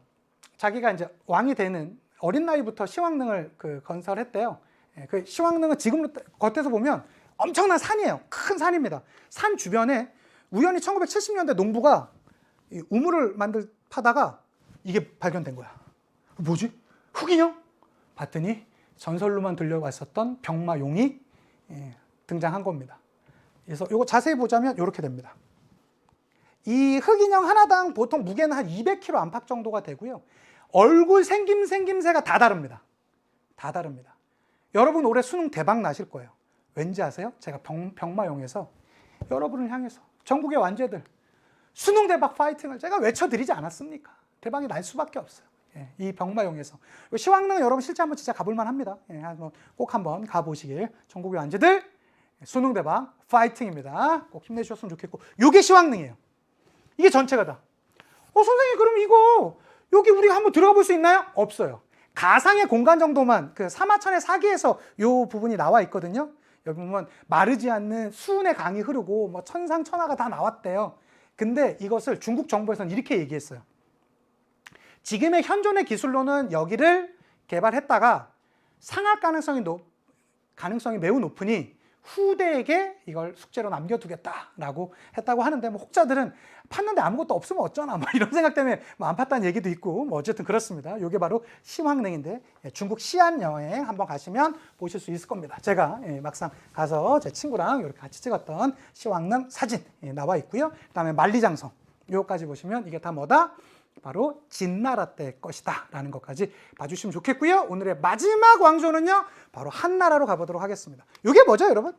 자기가 이제 왕이 되는 어린 나이부터 시황릉을 건설했대요. 그 시황릉은 지금 겉에서 보면 엄청난 산이에요. 큰 산입니다. 산 주변에 우연히 1970년대 농부가 우물을 파다가 이게 발견된 거야. 뭐지? 흑인형? 봤더니 전설로만 들려왔었던 병마용이 등장한 겁니다. 그래서 이거 자세히 보자면 이렇게 됩니다. 이 흑인형 하나당 보통 무게는 한 200kg 안팎 정도가 되고요. 얼굴 생김새가 다 다릅니다. 다 다릅니다. 여러분 올해 수능 대박 나실 거예요. 왠지 아세요? 제가 병마용에서 여러분을 향해서 전국의 완제들 수능 대박 파이팅을 제가 외쳐드리지 않았습니까? 대박이 날 수밖에 없어요. 이 병마용에서. 시황릉 여러분 실제 한번 진짜 가볼만 합니다. 꼭 한번 가보시길. 전국의 완제들 수능 대박 파이팅입니다. 꼭 힘내주셨으면 좋겠고, 이게 시황릉이에요. 이게 전체가 다. 선생님, 그럼 이거 여기 우리가 한번 들어가 볼 수 있나요? 없어요. 가상의 공간 정도만 사마천의 사기에서 이 부분이 나와 있거든요. 여기 보면 마르지 않는 수은의 강이 흐르고 뭐 천상천하가 다 나왔대요. 근데 이것을 중국 정부에서는 이렇게 얘기했어요. 지금의 현존의 기술로는 여기를 개발했다가 상할 가능성이 매우 높으니 후대에게 이걸 숙제로 남겨두겠다라고 했다고 하는데, 뭐 혹자들은 팠는데 아무것도 없으면 어쩌나 뭐 이런 생각 때문에 뭐 안 팠다는 얘기도 있고, 뭐 어쨌든 그렇습니다. 이게 바로 시황릉인데, 중국 시안 여행 한번 가시면 보실 수 있을 겁니다. 제가 막상 가서 제 친구랑 이렇게 같이 찍었던 시황릉 사진 나와 있고요. 그다음에 만리장성 요까지 보시면 이게 다 뭐다? 바로 진나라 때 것이다 라는 것까지 봐주시면 좋겠고요. 오늘의 마지막 왕조는요, 바로 한나라로 가보도록 하겠습니다. 이게 뭐죠, 여러분?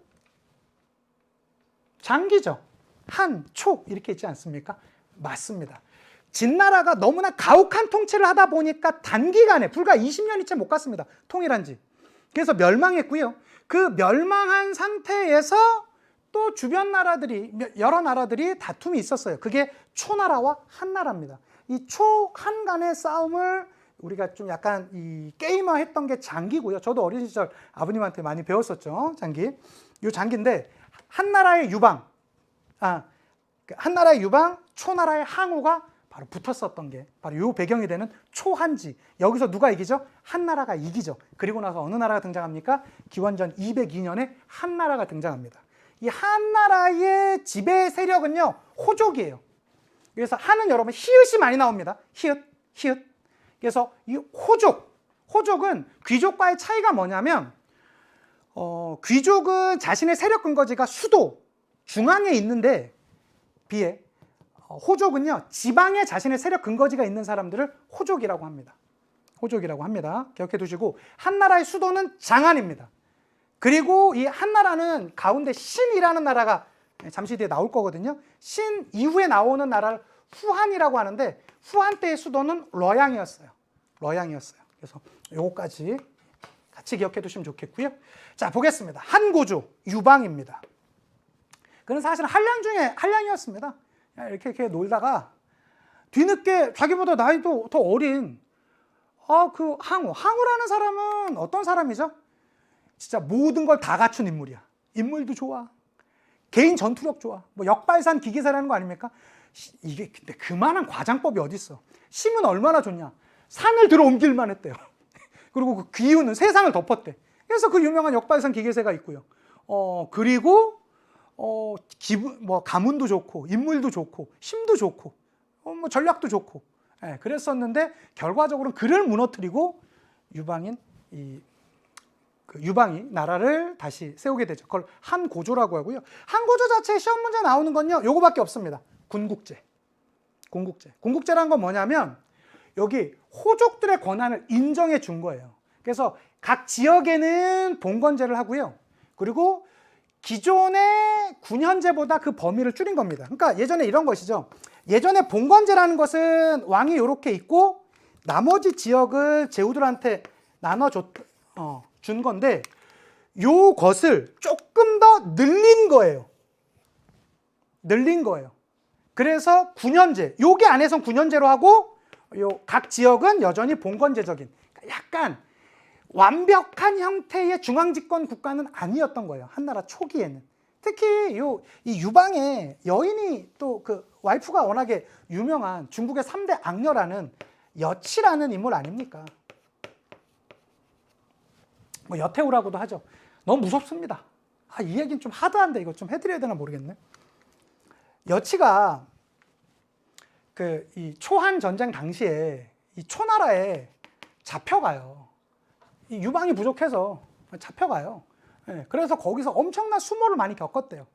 장기죠. 한, 초 이렇게 있지 않습니까? 맞습니다. 진나라가 너무나 가혹한 통치를 하다 보니까 단기간에 불과 20년이 채 못 갔습니다. 통일한 지. 그래서 멸망했고요. 그 멸망한 상태에서 또 주변 나라들이, 여러 나라들이 다툼이 있었어요. 그게 초나라와 한나라입니다. 이 초한 간의 싸움을 우리가 좀 약간 이 게임화 했던 게 장기고요. 저도 어린 시절 아버님한테 많이 배웠었죠. 장기. 이 장기인데, 한나라의 유방, 초나라의 항우가 바로 붙었었던 게 바로 이 배경이 되는 초한지. 여기서 누가 이기죠? 한나라가 이기죠. 그리고 나서 어느 나라가 등장합니까? 기원전 202년에 한나라가 등장합니다. 이 한나라의 지배 세력은요, 호족이에요. 그래서 한은 여러분 히읗이 많이 나옵니다. 히읗. 그래서 이 호족은 귀족과의 차이가 뭐냐면, 귀족은 자신의 세력 근거지가 수도, 중앙에 있는데 비해 호족은요, 지방에 자신의 세력 근거지가 있는 사람들을 호족이라고 합니다. 기억해 두시고, 한나라의 수도는 장안입니다. 그리고 이 한나라는 가운데 신이라는 나라가 잠시 뒤에 나올 거거든요. 신 이후에 나오는 나라를 후한이라고 하는데, 후한 때의 수도는 러양이었어요. 그래서 요거까지 같이 기억해 두시면 좋겠고요. 자, 보겠습니다. 한고조 유방입니다. 그는 사실은 한량 중에 한량이었습니다. 이렇게 놀다가 뒤늦게 자기보다 나이도 더 어린 항우라는 사람은 어떤 사람이죠? 진짜 모든 걸 다 갖춘 인물이야. 인물도 좋아, 개인 전투력 좋아, 뭐 역발산 기계사라는 거 아닙니까? 이게 근데 그만한 과장법이 어디 있어? 심은 얼마나 좋냐? 산을 들어 옮길만 했대요. 그리고 그 기운은 세상을 덮었대. 그래서 그 유명한 역발산 기계새가 있고요. 그리고 가문도 좋고, 인물도 좋고, 힘도 좋고, 뭐 전략도 좋고, 그랬었는데 결과적으로는 그를 무너뜨리고 유방이 나라를 다시 세우게 되죠. 그걸 한고조라고 하고요. 한고조 자체의 시험 문제 나오는 건요, 요거밖에 없습니다. 군국제. 군국제라는 건 뭐냐면, 여기 호족들의 권한을 인정해 준 거예요. 그래서 각 지역에는 봉건제를 하고요. 그리고 기존의 군현제보다 그 범위를 줄인 겁니다. 그러니까 예전에 이런 것이죠. 예전에 봉건제라는 것은 왕이 이렇게 있고 나머지 지역을 제후들한테 준 건데, 요것을 조금 더 늘린 거예요. 늘린 거예요. 그래서 9년제, 요게 안에선 9년제로 하고 요 각 지역은 여전히 봉건제적인 약간 완벽한 형태의 중앙집권 국가는 아니었던 거예요. 한나라 초기에는. 특히 이 유방에 여인이 또 그 와이프가 워낙에 유명한 중국의 3대 악녀라는 여치라는 인물 아닙니까? 뭐 여태우라고도 하죠. 너무 무섭습니다. 이 얘기는 좀 하드한데 이거 좀 해드려야 되나 모르겠네. 여치가 이 초한 전쟁 당시에 이 초나라에 잡혀가요. 이 유방이 부족해서 잡혀가요. 그래서 거기서 엄청난 수모를 많이 겪었대요.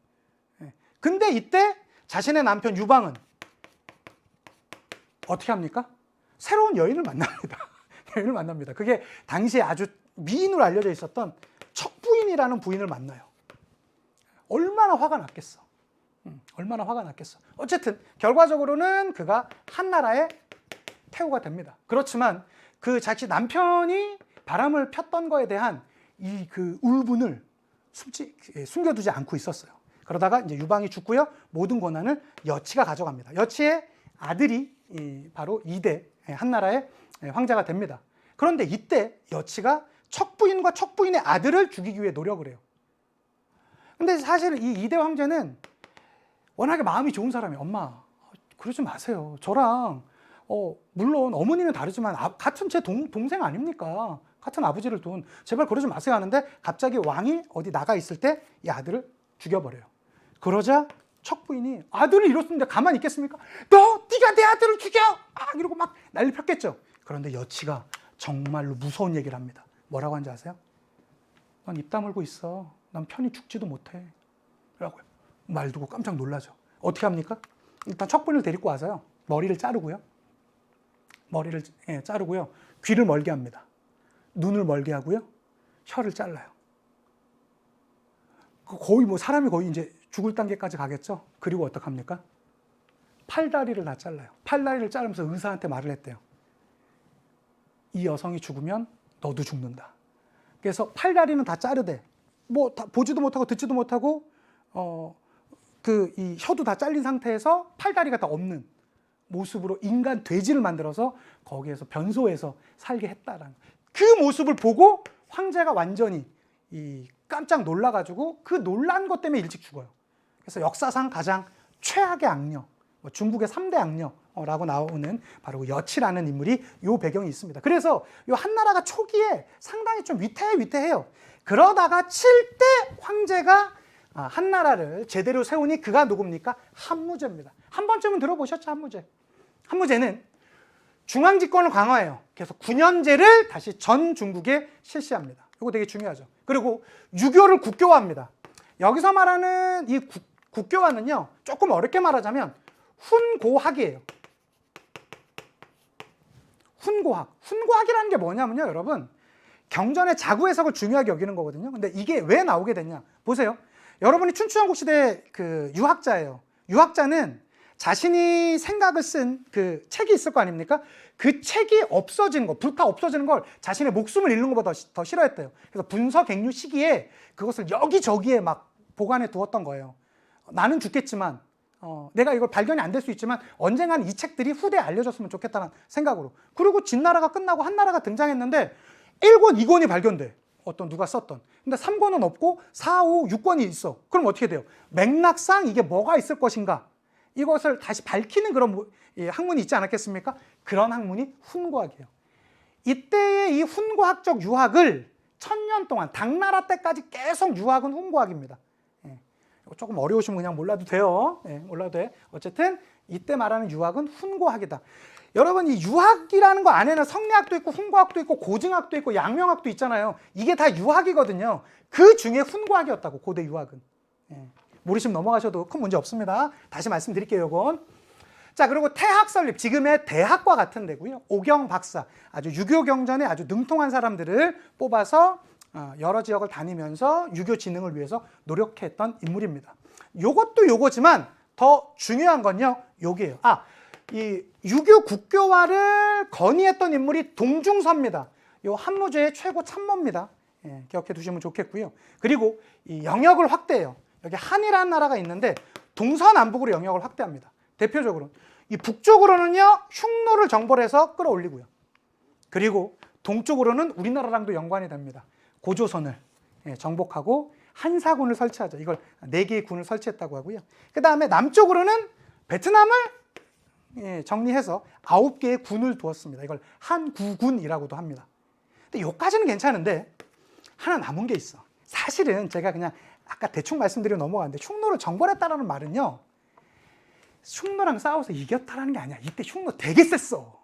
근데 이때 자신의 남편 유방은 어떻게 합니까? 새로운 여인을 만납니다. 여인을 만납니다. 그게 당시에 아주 미인으로 알려져 있었던 척부인이라는 부인을 만나요. 얼마나 화가 났겠어. 얼마나 화가 났겠어. 어쨌든 결과적으로는 그가 한나라의 태후가 됩니다. 그렇지만 그 자칫 남편이 바람을 폈던 거에 대한 이 그 울분을 숨겨두지 않고 있었어요. 그러다가 이제 유방이 죽고요. 모든 권한을 여치가 가져갑니다. 여치의 아들이 바로 2대 한나라의 황제가 됩니다. 그런데 이때 여치가 척부인과 척부인의 아들을 죽이기 위해 노력을 해요. 근데 사실 이 2대 황제는 워낙에 마음이 좋은 사람이에요. 엄마, 그러지 마세요. 저랑 물론 어머니는 다르지만 같은 제 동생 아닙니까? 같은 아버지를 둔, 제발 그러지 마세요 하는데 갑자기 왕이 어디 나가 있을 때 이 아들을 죽여버려요. 그러자 척부인이 아들을 잃었는데 가만히 있겠습니까? 네가 내 아들을 죽여! 이러고 막 난리 폈겠죠. 그런데 여치가 정말로 무서운 얘기를 합니다. 뭐라고 하는지 아세요? 넌 입 다물고 있어. 난 편히 죽지도 못해. 라고요. 말 두고 깜짝 놀라죠. 어떻게 합니까? 일단 척부인을 데리고 와서요. 머리를 자르고요. 귀를 멀게 합니다. 눈을 멀게 하고요. 혀를 잘라요. 거의 사람이 거의 이제 죽을 단계까지 가겠죠. 그리고 어떡합니까? 팔다리를 다 잘라요. 팔다리를 자르면서 의사한테 말을 했대요. 이 여성이 죽으면 너도 죽는다. 그래서 팔다리는 다 자르되 다 보지도 못하고 듣지도 못하고 이 혀도 다 잘린 상태에서 팔다리가 다 없는 모습으로 인간 돼지를 만들어서 거기에서 변소해서 살게 했다라는 그 모습을 보고 황제가 완전히 깜짝 놀라가지고 그 놀란 것 때문에 일찍 죽어요. 그래서 역사상 가장 최악의 악녀, 중국의 3대 악녀라고 나오는 바로 여치라는 인물이 요 배경이 있습니다. 그래서 요 한나라가 초기에 상당히 좀 위태해요. 그러다가 7대 황제가 한나라를 제대로 세우니 그가 누굽니까? 한무제입니다. 한 번쯤은 들어보셨죠? 한무제는 중앙집권을 강화해요. 그래서 9년제를 다시 전 중국에 실시합니다. 이거 되게 중요하죠. 그리고 유교를 국교화합니다. 여기서 말하는 이 국교화는요, 조금 어렵게 말하자면 훈고학이에요. 훈고학이라는 게 뭐냐면요, 여러분, 경전의 자구 해석을 중요하게 여기는 거거든요. 근데 이게 왜 나오게 됐냐? 보세요. 여러분이 춘추전국 시대 그 유학자예요. 유학자는 자신이 생각을 쓴 그 책이 있을 거 아닙니까? 그 책이 없어진 거, 불타 없어지는 걸 자신의 목숨을 잃는 것보다 더 싫어했대요. 그래서 분서갱류 시기에 그것을 여기저기에 막 보관해 두었던 거예요. 나는 죽겠지만 내가 이걸 발견이 안 될 수 있지만 언젠가는 이 책들이 후대에 알려졌으면 좋겠다는 생각으로. 그리고 진나라가 끝나고 한나라가 등장했는데 1권, 2권이 발견돼. 누가 썼던. 근데 3권은 없고 4, 5, 6권이 있어. 그럼 어떻게 돼요? 맥락상 이게 뭐가 있을 것인가? 이것을 다시 밝히는 그런 학문이 있지 않았겠습니까? 그런 학문이 훈고학이에요. 이때의 이 훈고학적 유학을 1000년 동안 당나라 때까지 계속 유학은 훈고학입니다. 조금 어려우시면 그냥 몰라도 돼요. 몰라도 돼. 어쨌든 이때 말하는 유학은 훈고학이다. 여러분, 이 유학이라는 거 안에는 성리학도 있고 훈고학도 있고 고증학도 있고 양명학도 있잖아요. 이게 다 유학이거든요. 그 중에 훈고학이었다고, 고대 유학은. 모르시면 넘어가셔도 큰 문제 없습니다. 다시 말씀드릴게요, 이건. 자, 그리고 태학 설립, 지금의 대학과 같은 데고요. 오경 박사, 아주 유교 경전에 아주 능통한 사람들을 뽑아서 여러 지역을 다니면서 유교 진흥을 위해서 노력했던 인물입니다. 요것도 요거지만 더 중요한 건요, 요게요. 이 유교 국교화를 건의했던 인물이 동중서입니다. 요 한무제의 최고 참모입니다. 예, 기억해 두시면 좋겠고요. 그리고 이 영역을 확대해요. 여기 한이라는 나라가 있는데 동서남북으로 영역을 확대합니다. 대표적으로 이 북쪽으로는요 흉노를 정벌해서 끌어올리고요. 그리고 동쪽으로는 우리나라랑도 연관이 됩니다. 고조선을 정복하고 한사군을 설치하죠. 이걸 4개의 군을 설치했다고 하고요. 그 다음에 남쪽으로는 베트남을 정리해서 9개의 군을 두었습니다. 이걸 한구군이라고도 합니다. 근데 여기까지는 괜찮은데 하나 남은 게 있어. 사실은 제가 그냥 아까 대충 말씀드리고 넘어갔는데 흉노를 정벌했다라는 말은요, 흉노랑 싸워서 이겼다라는 게 아니야. 이때 흉노 되게 셌어.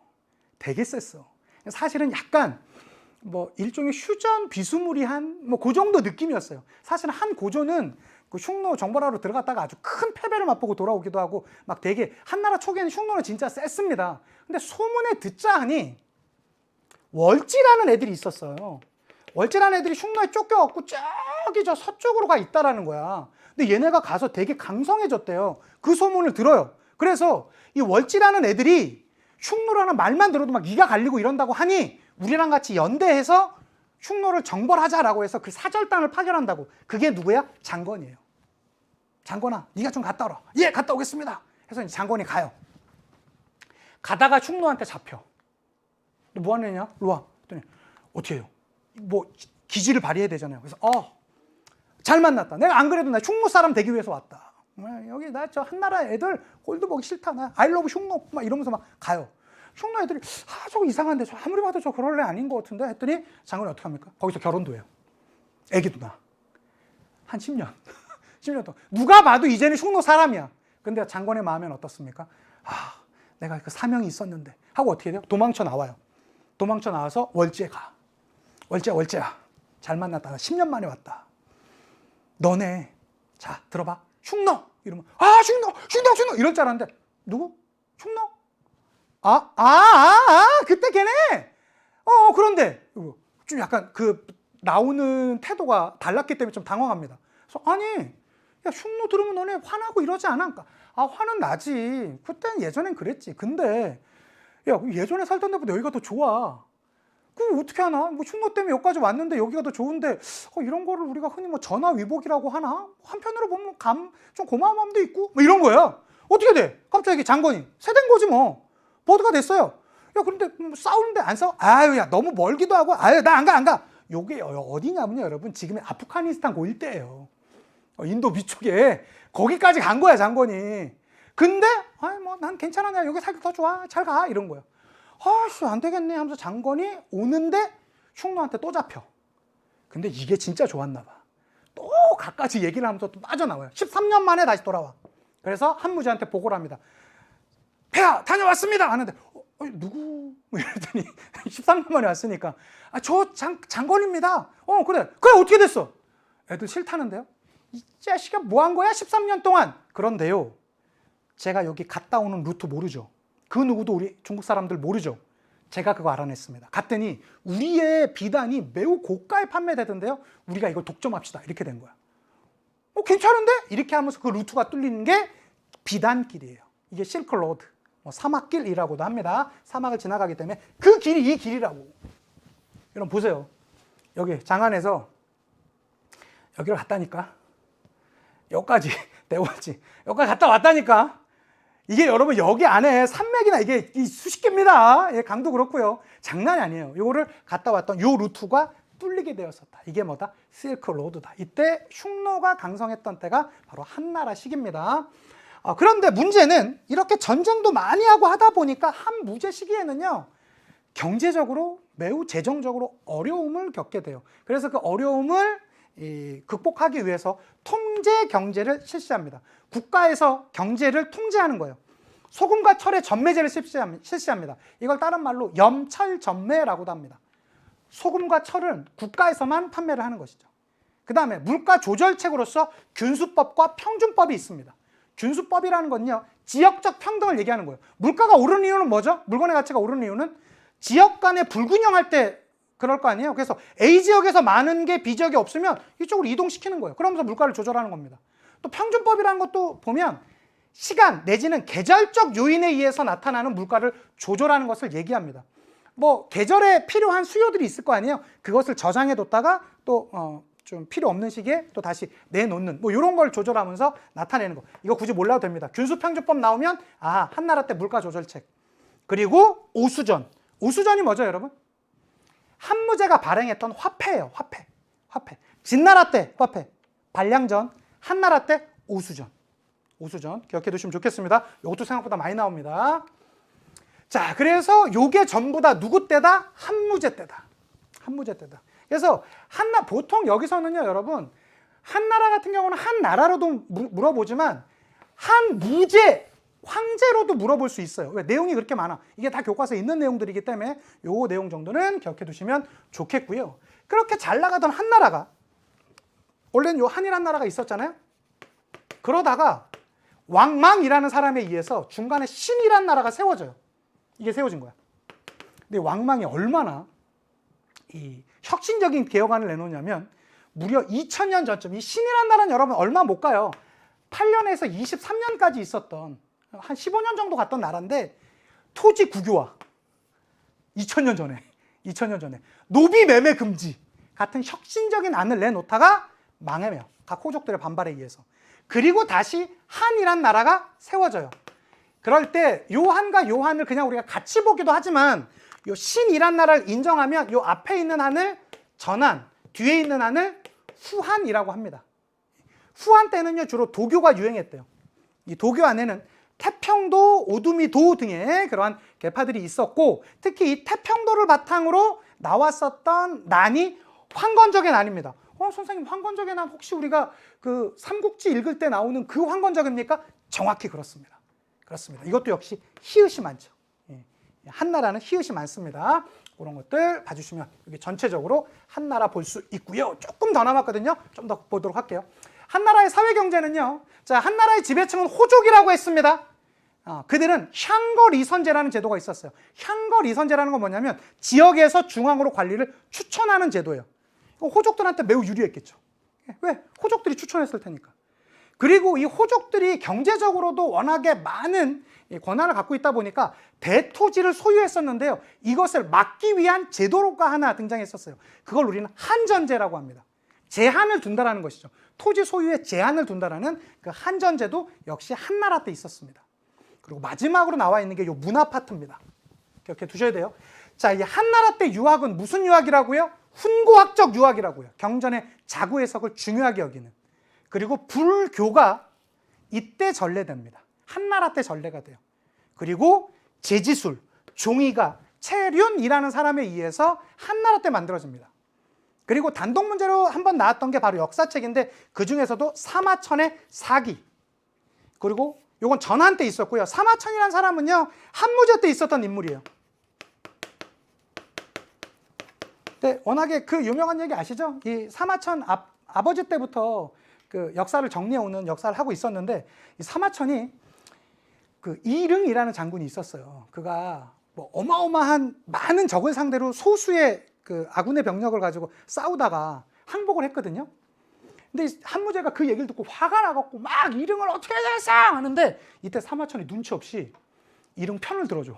되게 셌어. 사실은 약간 뭐 일종의 휴전 비스무리한 뭐 그 정도 느낌이었어요. 사실 한 고조는 그 흉노 정벌하러 들어갔다가 아주 큰 패배를 맛보고 돌아오기도 하고 막 되게 한나라 초기에는 흉노는 진짜 셌습니다. 근데 소문에 듣자 하니 월지라는 애들이 있었어요. 월지라는 애들이 흉노에 쫓겨갖고 저기 저 서쪽으로 가 있다라는 거야. 근데 얘네가 가서 되게 강성해졌대요. 그 소문을 들어요. 그래서 이 월지라는 애들이 흉노라는 말만 들어도 막 이가 갈리고 이런다고 하니 우리랑 같이 연대해서 흉노를 정벌하자라고 해서 그 사절단을 파견한다고. 그게 누구야? 장건이에요. 장건아, 네가 좀 갔다 오라. 예, 갔다 오겠습니다. 해서 장건이 가요. 가다가 흉노한테 잡혀. 너 뭐 하느냐? 일로 와. 그랬더니 어떻게 해요? 뭐 기지를 발휘해야 되잖아요. 그래서 잘 만났다. 내가 안 그래도 나 흉노 사람 되기 위해서 왔다. 여기 나 저 한나라 애들 꼴도 보기 싫다. 나 I love 흉노 막 이러면서 막 가요. 흉노 애들이 저거 이상한데 저 아무리 봐도 저 그럴 애 아닌 것 같은데 했더니 장군이 어떻게 합니까? 거기서 결혼도 해요. 애기도 낳아. 한 10년 10년 동안 누가 봐도 이제는 흉노 사람이야. 근데 장군의 마음엔 어떻습니까? 내가 그 사명이 있었는데 하고 어떻게 돼요? 도망쳐 나와요. 도망쳐 나와서 월지에 가. 월지야 잘 만났다. 나 10년 만에 왔다. 너네 자 들어봐. 흉노 이러면 흉노 이럴 줄 알았는데 누구? 흉노? 그때 걔네. 그런데 좀 약간 그 나오는 태도가 달랐기 때문에 좀 당황합니다. 그래서 아니 야 흉노 들으면 너네 화나고 이러지 않아? 그러니까, 화는 나지. 그때는 예전엔 그랬지. 근데 야 예전에 살던 데보다 여기가 더 좋아. 그럼 어떻게 하나? 뭐 흉노 때문에 여기까지 왔는데 여기가 더 좋은데 이런 거를 우리가 흔히 뭐 전화위복이라고 하나? 한편으로 보면 좀 고마운 마음도 있고 뭐 이런 거야. 어떻게 돼? 갑자기 장건이 세된 거지 뭐. 버드가 됐어요. 야 그런데 싸우는데 안 싸워? 야 너무 멀기도 하고 나 안 가. 요게 어디냐면요 여러분 지금의 아프가니스탄 그 일대예요. 인도 위쪽에 거기까지 간 거야 장건이. 근데 뭐 난 괜찮아. 내가 여기 살기 더 좋아. 잘 가. 이런 거야. 안 되겠네 하면서 장건이 오는데 흉노한테 또 잡혀. 근데 이게 진짜 좋았나 봐. 또 갖가지 얘기를 하면서 또 빠져나와요. 13년 만에 다시 돌아와. 그래서 한무지한테 보고를 합니다. 폐하 다녀왔습니다 하는데 누구? 이랬더니 13년 만에 왔으니까 저 장건입니다. 그래 어떻게 됐어? 애들 싫다는데요. 이 자식아 뭐 한 거야 13년 동안. 그런데요 제가 여기 갔다 오는 루트 모르죠. 그 누구도 우리 중국 사람들 모르죠. 제가 그거 알아냈습니다. 갔더니 우리의 비단이 매우 고가에 판매되던데요. 우리가 이걸 독점합시다. 이렇게 된 거야. 괜찮은데? 이렇게 하면서 그 루트가 뚫리는 게 비단길이에요. 이게 실크로드, 사막길이라고도 합니다. 사막을 지나가기 때문에 그 길이 이 길이라고. 여러분 보세요. 여기 장안에서 여기를 갔다니까. 여기까지 내월지 여기까지 갔다 왔다니까. 이게 여러분 여기 안에 산맥이나 이게 수십 개입니다. 강도 그렇고요. 장난이 아니에요. 요거를 갔다 왔던 요 루트가 뚫리게 되었었다. 이게 뭐다? 실크로드다. 이때 흉노가 강성했던 때가 바로 한나라 시기입니다. 그런데 문제는 이렇게 전쟁도 많이 하고 하다 보니까 한무제 시기에는요 경제적으로 매우 재정적으로 어려움을 겪게 돼요. 그래서 그 어려움을 극복하기 위해서 통제 경제를 실시합니다. 국가에서 경제를 통제하는 거예요. 소금과 철의 전매제를 실시합니다. 이걸 다른 말로 염철전매라고도 합니다. 소금과 철은 국가에서만 판매를 하는 것이죠. 그 다음에 물가 조절책으로서 균수법과 평준법이 있습니다. 균수법이라는 건요 지역적 평등을 얘기하는 거예요. 물가가 오르는 이유는 뭐죠? 물건의 가치가 오르는 이유는 지역 간에 불균형할 때 그럴 거 아니에요. 그래서 A지역에서 많은 게 B지역이 없으면 이쪽으로 이동시키는 거예요. 그러면서 물가를 조절하는 겁니다. 또 평준법이라는 것도 보면 시간 내지는 계절적 요인에 의해서 나타나는 물가를 조절하는 것을 얘기합니다. 뭐 계절에 필요한 수요들이 있을 거 아니에요. 그것을 저장해 뒀다가 또 좀 필요 없는 시기에 또 다시 내놓는 뭐 이런 걸 조절하면서 나타내는 거. 이거 굳이 몰라도 됩니다. 균수평준법 나오면 한나라 때 물가 조절책. 그리고 오수전. 오수전이 뭐죠, 여러분? 한무제가 발행했던 화폐예요. 화폐. 진나라 때 화폐. 반량전. 한나라 때 오수전. 오수전 기억해 두시면 좋겠습니다. 이것도 생각보다 많이 나옵니다. 자, 그래서 요게 전부 다 누구 때다? 한무제 때다. 한무제 때다. 그래서 보통 여기서는요, 여러분, 한나라 같은 경우는 한나라로도 물어보지만 한무제, 황제로도 물어볼 수 있어요. 왜? 내용이 그렇게 많아. 이게 다 교과서에 있는 내용들이기 때문에 요 내용 정도는 기억해 두시면 좋겠고요. 그렇게 잘 나가던 한나라가 원래는 요 한이란 나라가 있었잖아요. 그러다가 왕망이라는 사람에 의해서 중간에 신이란 나라가 세워져요. 이게 세워진 거야. 근데 왕망이 얼마나 이 혁신적인 개혁안을 내놓냐면 무려 2000년 전쯤, 이 신이란 나라는 여러분 얼마 못 가요. 8년에서 23년까지 있었던 한 15년 정도 갔던 나라인데 토지 국유화 2000년 전에 노비 매매 금지 같은 혁신적인 안을 내놓다가 망해요. 각 호족들의 반발에 의해서. 그리고 다시 한이란 나라가 세워져요. 그럴 때 요한과 요한을 그냥 우리가 같이 보기도 하지만 요 신이란 나라를 인정하면 요 앞에 있는 한을 전한, 뒤에 있는 한을 후한이라고 합니다. 후한 때는요 주로 도교가 유행했대요. 이 도교 안에는 태평도, 오두미도 등의 그러한 계파들이 있었고 특히 이 태평도를 바탕으로 나왔었던 난이 황건적의 난입니다. 선생님, 황건적의 난 혹시 우리가 그 삼국지 읽을 때 나오는 그 황건적입니까? 정확히 그렇습니다. 그렇습니다. 이것도 역시 히읗이 많죠. 한나라는 히읗이 많습니다. 그런 것들 봐주시면 여기 전체적으로 한나라 볼 수 있고요. 조금 더 남았거든요. 좀 더 보도록 할게요. 한나라의 사회 경제는요. 자, 한나라의 지배층은 호족이라고 했습니다. 그들은 향거리선제라는 제도가 있었어요. 향거리선제라는 건 뭐냐면 지역에서 중앙으로 관리를 추천하는 제도예요. 호족들한테 매우 유리했겠죠. 왜? 호족들이 추천했을 테니까. 그리고 이 호족들이 경제적으로도 워낙에 많은 권한을 갖고 있다 보니까 대토지를 소유했었는데요. 이것을 막기 위한 제도가 하나 등장했었어요. 그걸 우리는 한전제라고 합니다. 제한을 둔다라는 것이죠. 토지 소유에 제한을 둔다라는 그 한전제도 역시 한나라 때 있었습니다. 그리고 마지막으로 나와 있는 게 이 문화파트입니다. 기억해 두셔야 돼요. 자, 이 한나라 때 유학은 무슨 유학이라고요? 훈고학적 유학이라고요. 경전의 자구 해석을 중요하게 여기는. 그리고 불교가 이때 전래됩니다. 한나라 때 전래가 돼요. 그리고 제지술, 종이가 채륜이라는 사람에 의해서 한나라 때 만들어집니다. 그리고 단독 문제로 한번 나왔던 게 바로 역사책인데 그 중에서도 사마천의 사기. 그리고 이건 전한 때 있었고요. 사마천이라는 사람은요, 한무제 때 있었던 인물이에요. 네, 워낙에 그 유명한 얘기 아시죠? 이 사마천 아버지 때부터 그 역사를 정리해오는 역사를 하고 있었는데 이 사마천이 그 이릉이라는 장군이 있었어요. 그가 뭐 어마어마한 많은 적을 상대로 소수의 그 아군의 병력을 가지고 싸우다가 항복을 했거든요. 근데 한무제가 그 얘기를 듣고 화가 나갖고 막 이릉을 어떻게 했어 하는데 이때 사마천이 눈치 없이 이릉 편을 들어줘.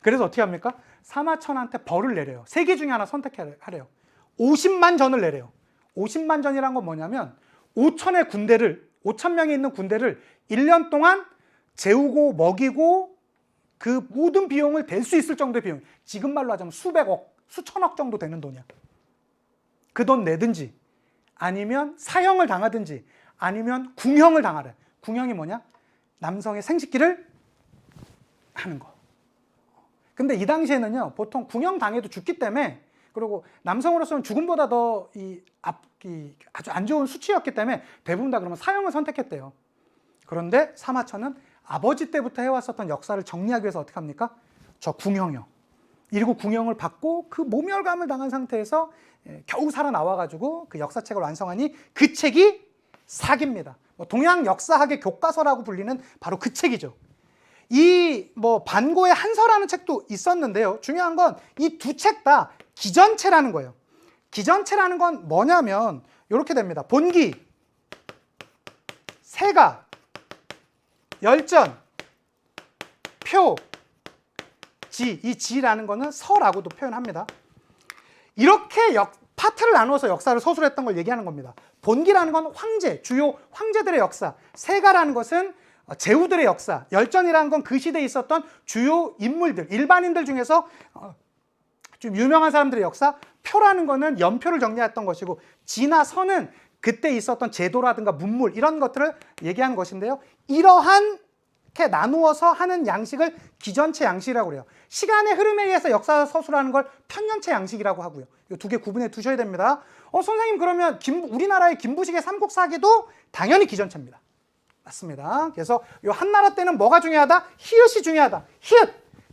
그래서 어떻게 합니까? 사마천한테 벌을 내려요. 세 개 중에 하나 선택하래요. 50만 전을 내래요. 50만 전이란 건 뭐냐면 5,000명이 있는 군대를 1년 동안 재우고 먹이고 그 모든 비용을 댈 수 있을 정도의 비용. 지금 말로 하자면 수백억, 수천억 정도 되는 돈이야. 그 돈 내든지 아니면 사형을 당하든지 아니면 궁형을 당하래. 궁형이 뭐냐? 남성의 생식기를 하는 거. 근데 이 당시에는요, 보통 궁형 당해도 죽기 때문에, 그리고 남성으로서는 죽음보다 더 아주 안 좋은 수치였기 때문에 대부분 다 그러면 사형을 선택했대요. 그런데 사마천은 아버지 때부터 해왔었던 역사를 정리하기 위해서 어떻게 합니까? 저 궁형이요. 이러고 궁형을 받고 그 모멸감을 당한 상태에서 겨우 살아나와가지고 그 역사책을 완성하니 그 책이 사기입니다. 동양 역사학의 교과서라고 불리는 바로 그 책이죠. 이 반고의 한서라는 책도 있었는데요. 중요한 건 이 두 책 다 기전체라는 거예요. 기전체라는 건 뭐냐면 이렇게 됩니다. 본기, 세가, 열전, 표, 지. 이 지라는 거는 서라고도 표현합니다. 이렇게 파트를 나누어서 역사를 서술했던 걸 얘기하는 겁니다. 본기라는 건 황제, 주요 황제들의 역사, 세가라는 것은 제후들의 역사, 열전이라는 건 그 시대에 있었던 주요 인물들, 일반인들 중에서 좀 유명한 사람들의 역사, 표라는 거는 연표를 정리했던 것이고, 지나 선은 그때 있었던 제도라든가 문물 이런 것들을 얘기하는 것인데요. 이렇게 나누어서 하는 양식을 기전체 양식이라고 그래요. 시간의 흐름에 의해서 역사 서술하는 걸 편년체 양식이라고 하고요. 이 두 개 구분해 두셔야 됩니다. 선생님 그러면 우리나라의 김부식의 삼국사기도 당연히 기전체입니다. 맞습니다. 그래서 이 한나라 때는 뭐가 중요하다? 히읗이 중요하다.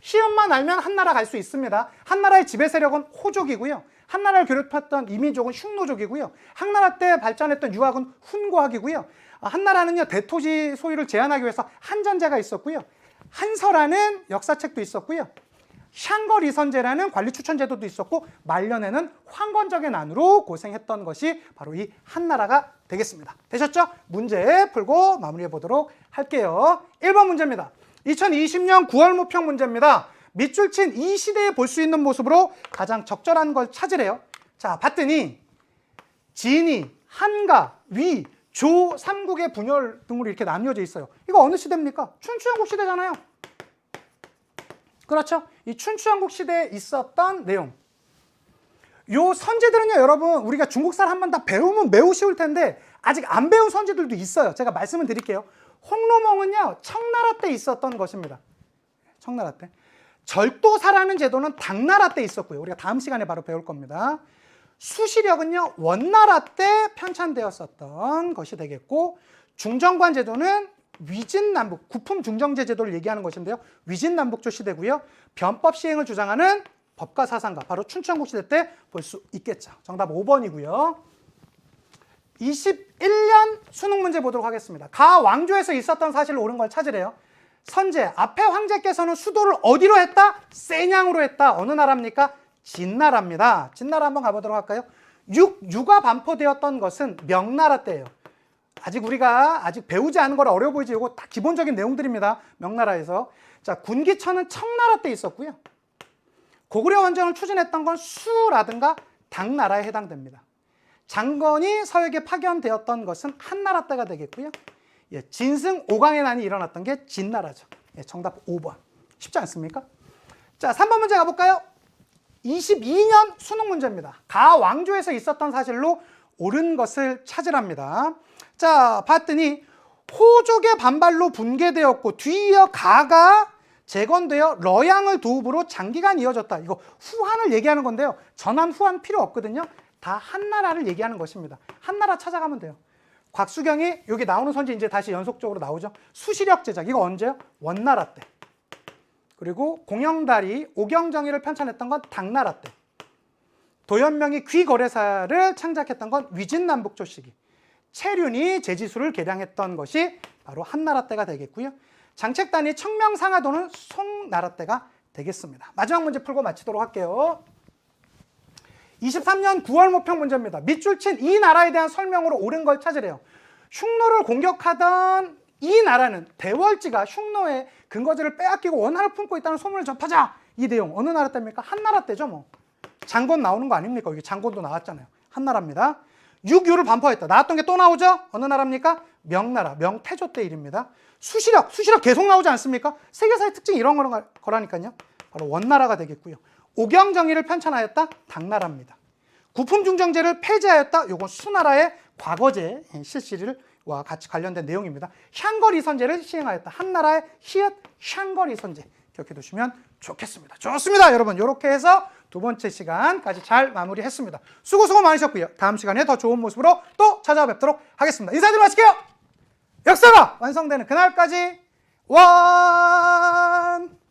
히읗만 알면 한나라 갈 수 있습니다. 한나라의 지배 세력은 호족이고요. 한나라를 괴롭혔던 이민족은 흉노족이고요. 한나라 때 발전했던 유학은 훈고학이고요. 한나라는요, 대토지 소유를 제한하기 위해서 한전제가 있었고요. 한서라는 역사책도 있었고요. 샹거리선제라는 관리 추천 제도도 있었고, 말년에는 황건적의 난으로 고생했던 것이 바로 이 한나라가 되겠습니다. 되셨죠? 문제 풀고 마무리해 보도록 할게요. 1번 문제입니다. 2020년 9월 모평 문제입니다. 밑줄 친 이 시대에 볼 수 있는 모습으로 가장 적절한 걸 찾으래요. 자, 봤더니 진이, 한가, 위, 조, 삼국의 분열 등으로 이렇게 나뉘어져 있어요. 이거 어느 시대입니까? 춘추전국 시대잖아요. 그렇죠? 이 춘추전국 시대에 있었던 내용. 요 선지들은요, 여러분, 우리가 중국사를 한번 다 배우면 매우 쉬울 텐데 아직 안 배운 선지들도 있어요. 제가 말씀을 드릴게요. 홍로몽은요, 청나라 때 있었던 것입니다. 청나라 때. 절도사라는 제도는 당나라 때 있었고요. 우리가 다음 시간에 바로 배울 겁니다. 수시력은요, 원나라 때 편찬되었었던 것이 되겠고, 중정관 제도는 위진남북, 구품중정제 제도를 얘기하는 것인데요. 위진남북조 시대고요. 변법 시행을 주장하는 법과 사상가, 바로 춘추전국 시대 때 볼 수 있겠죠. 정답 5번이고요. 21년 수능 문제 보도록 하겠습니다. 가 왕조에서 있었던 사실을 옳은 걸 찾으래요. 선제, 앞에 황제께서는 수도를 어디로 했다? 세냥으로 했다. 어느 나라입니까? 진나라입니다. 진나라 한번 가보도록 할까요? 유가 반포되었던 것은 명나라 때예요. 우리가 배우지 않은 거라 어려워 보이지. 이거 다 기본적인 내용들입니다. 명나라에서. 자, 군기천은 청나라 때 있었고요. 고구려 원정을 추진했던 건 수라든가 당나라에 해당됩니다. 장건이 서역에 파견되었던 것은 한나라 때가 되겠고요. 진승 오강의 난이 일어났던 게 진나라죠. 정답 5번. 쉽지 않습니까? 자, 3번 문제 가볼까요? 22년 수능 문제입니다. 가 왕조에서 있었던 사실로 옳은 것을 찾으랍니다. 자, 봤더니 호족의 반발로 분개되었고 뒤이어 가가 재건되어 러양을 도읍으로 장기간 이어졌다. 이거 후한을 얘기하는 건데요. 전한 후한 필요 없거든요. 다 한나라를 얘기하는 것입니다. 한나라 찾아가면 돼요. 곽수경이 여기 나오는 선지 이제 다시 연속적으로 나오죠. 수시력 제작. 이거 언제요? 원나라 때. 그리고 공영다리, 오경정의를 편찬했던 건 당나라 때. 도연명이 귀거래사를 창작했던 건 위진남북조 시기. 채륜이 제지수를 개량했던 것이 바로 한나라 때가 되겠고요. 장책단이 청명상하도는 송나라 때가 되겠습니다. 마지막 문제 풀고 마치도록 할게요. 23년 9월 모평 문제입니다. 밑줄 친 이 나라에 대한 설명으로 옳은 걸 찾으래요. 흉노를 공격하던 이 나라는 대월지가 흉노의 근거지를 빼앗기고 원한을 품고 있다는 소문을 접하자. 이 내용 어느 나라 때입니까? 한나라 때죠. 뭐 장건 나오는 거 아닙니까? 여기 장건도 나왔잖아요. 한나라입니다. 육유를 반포했다. 나왔던 게 또 나오죠? 어느 나라입니까? 명나라, 명태조 때 일입니다. 수시력 계속 나오지 않습니까? 세계사의 특징이 이런 거라니까요. 바로 원나라가 되겠고요. 오경정의를 편찬하였다. 당나라입니다. 구품중정제를 폐지하였다. 요건 수나라의 과거제 실시와 같이 관련된 내용입니다. 샹거리선제를 시행하였다. 한나라의 히읗 샹거리선제 기억해 두시면 좋겠습니다. 좋습니다. 여러분 이렇게 해서 두 번째 시간까지 잘 마무리했습니다. 수고 많으셨고요. 다음 시간에 더 좋은 모습으로 또 찾아뵙도록 하겠습니다. 인사드리고 마칠게요. 역사가 완성되는 그날까지 완!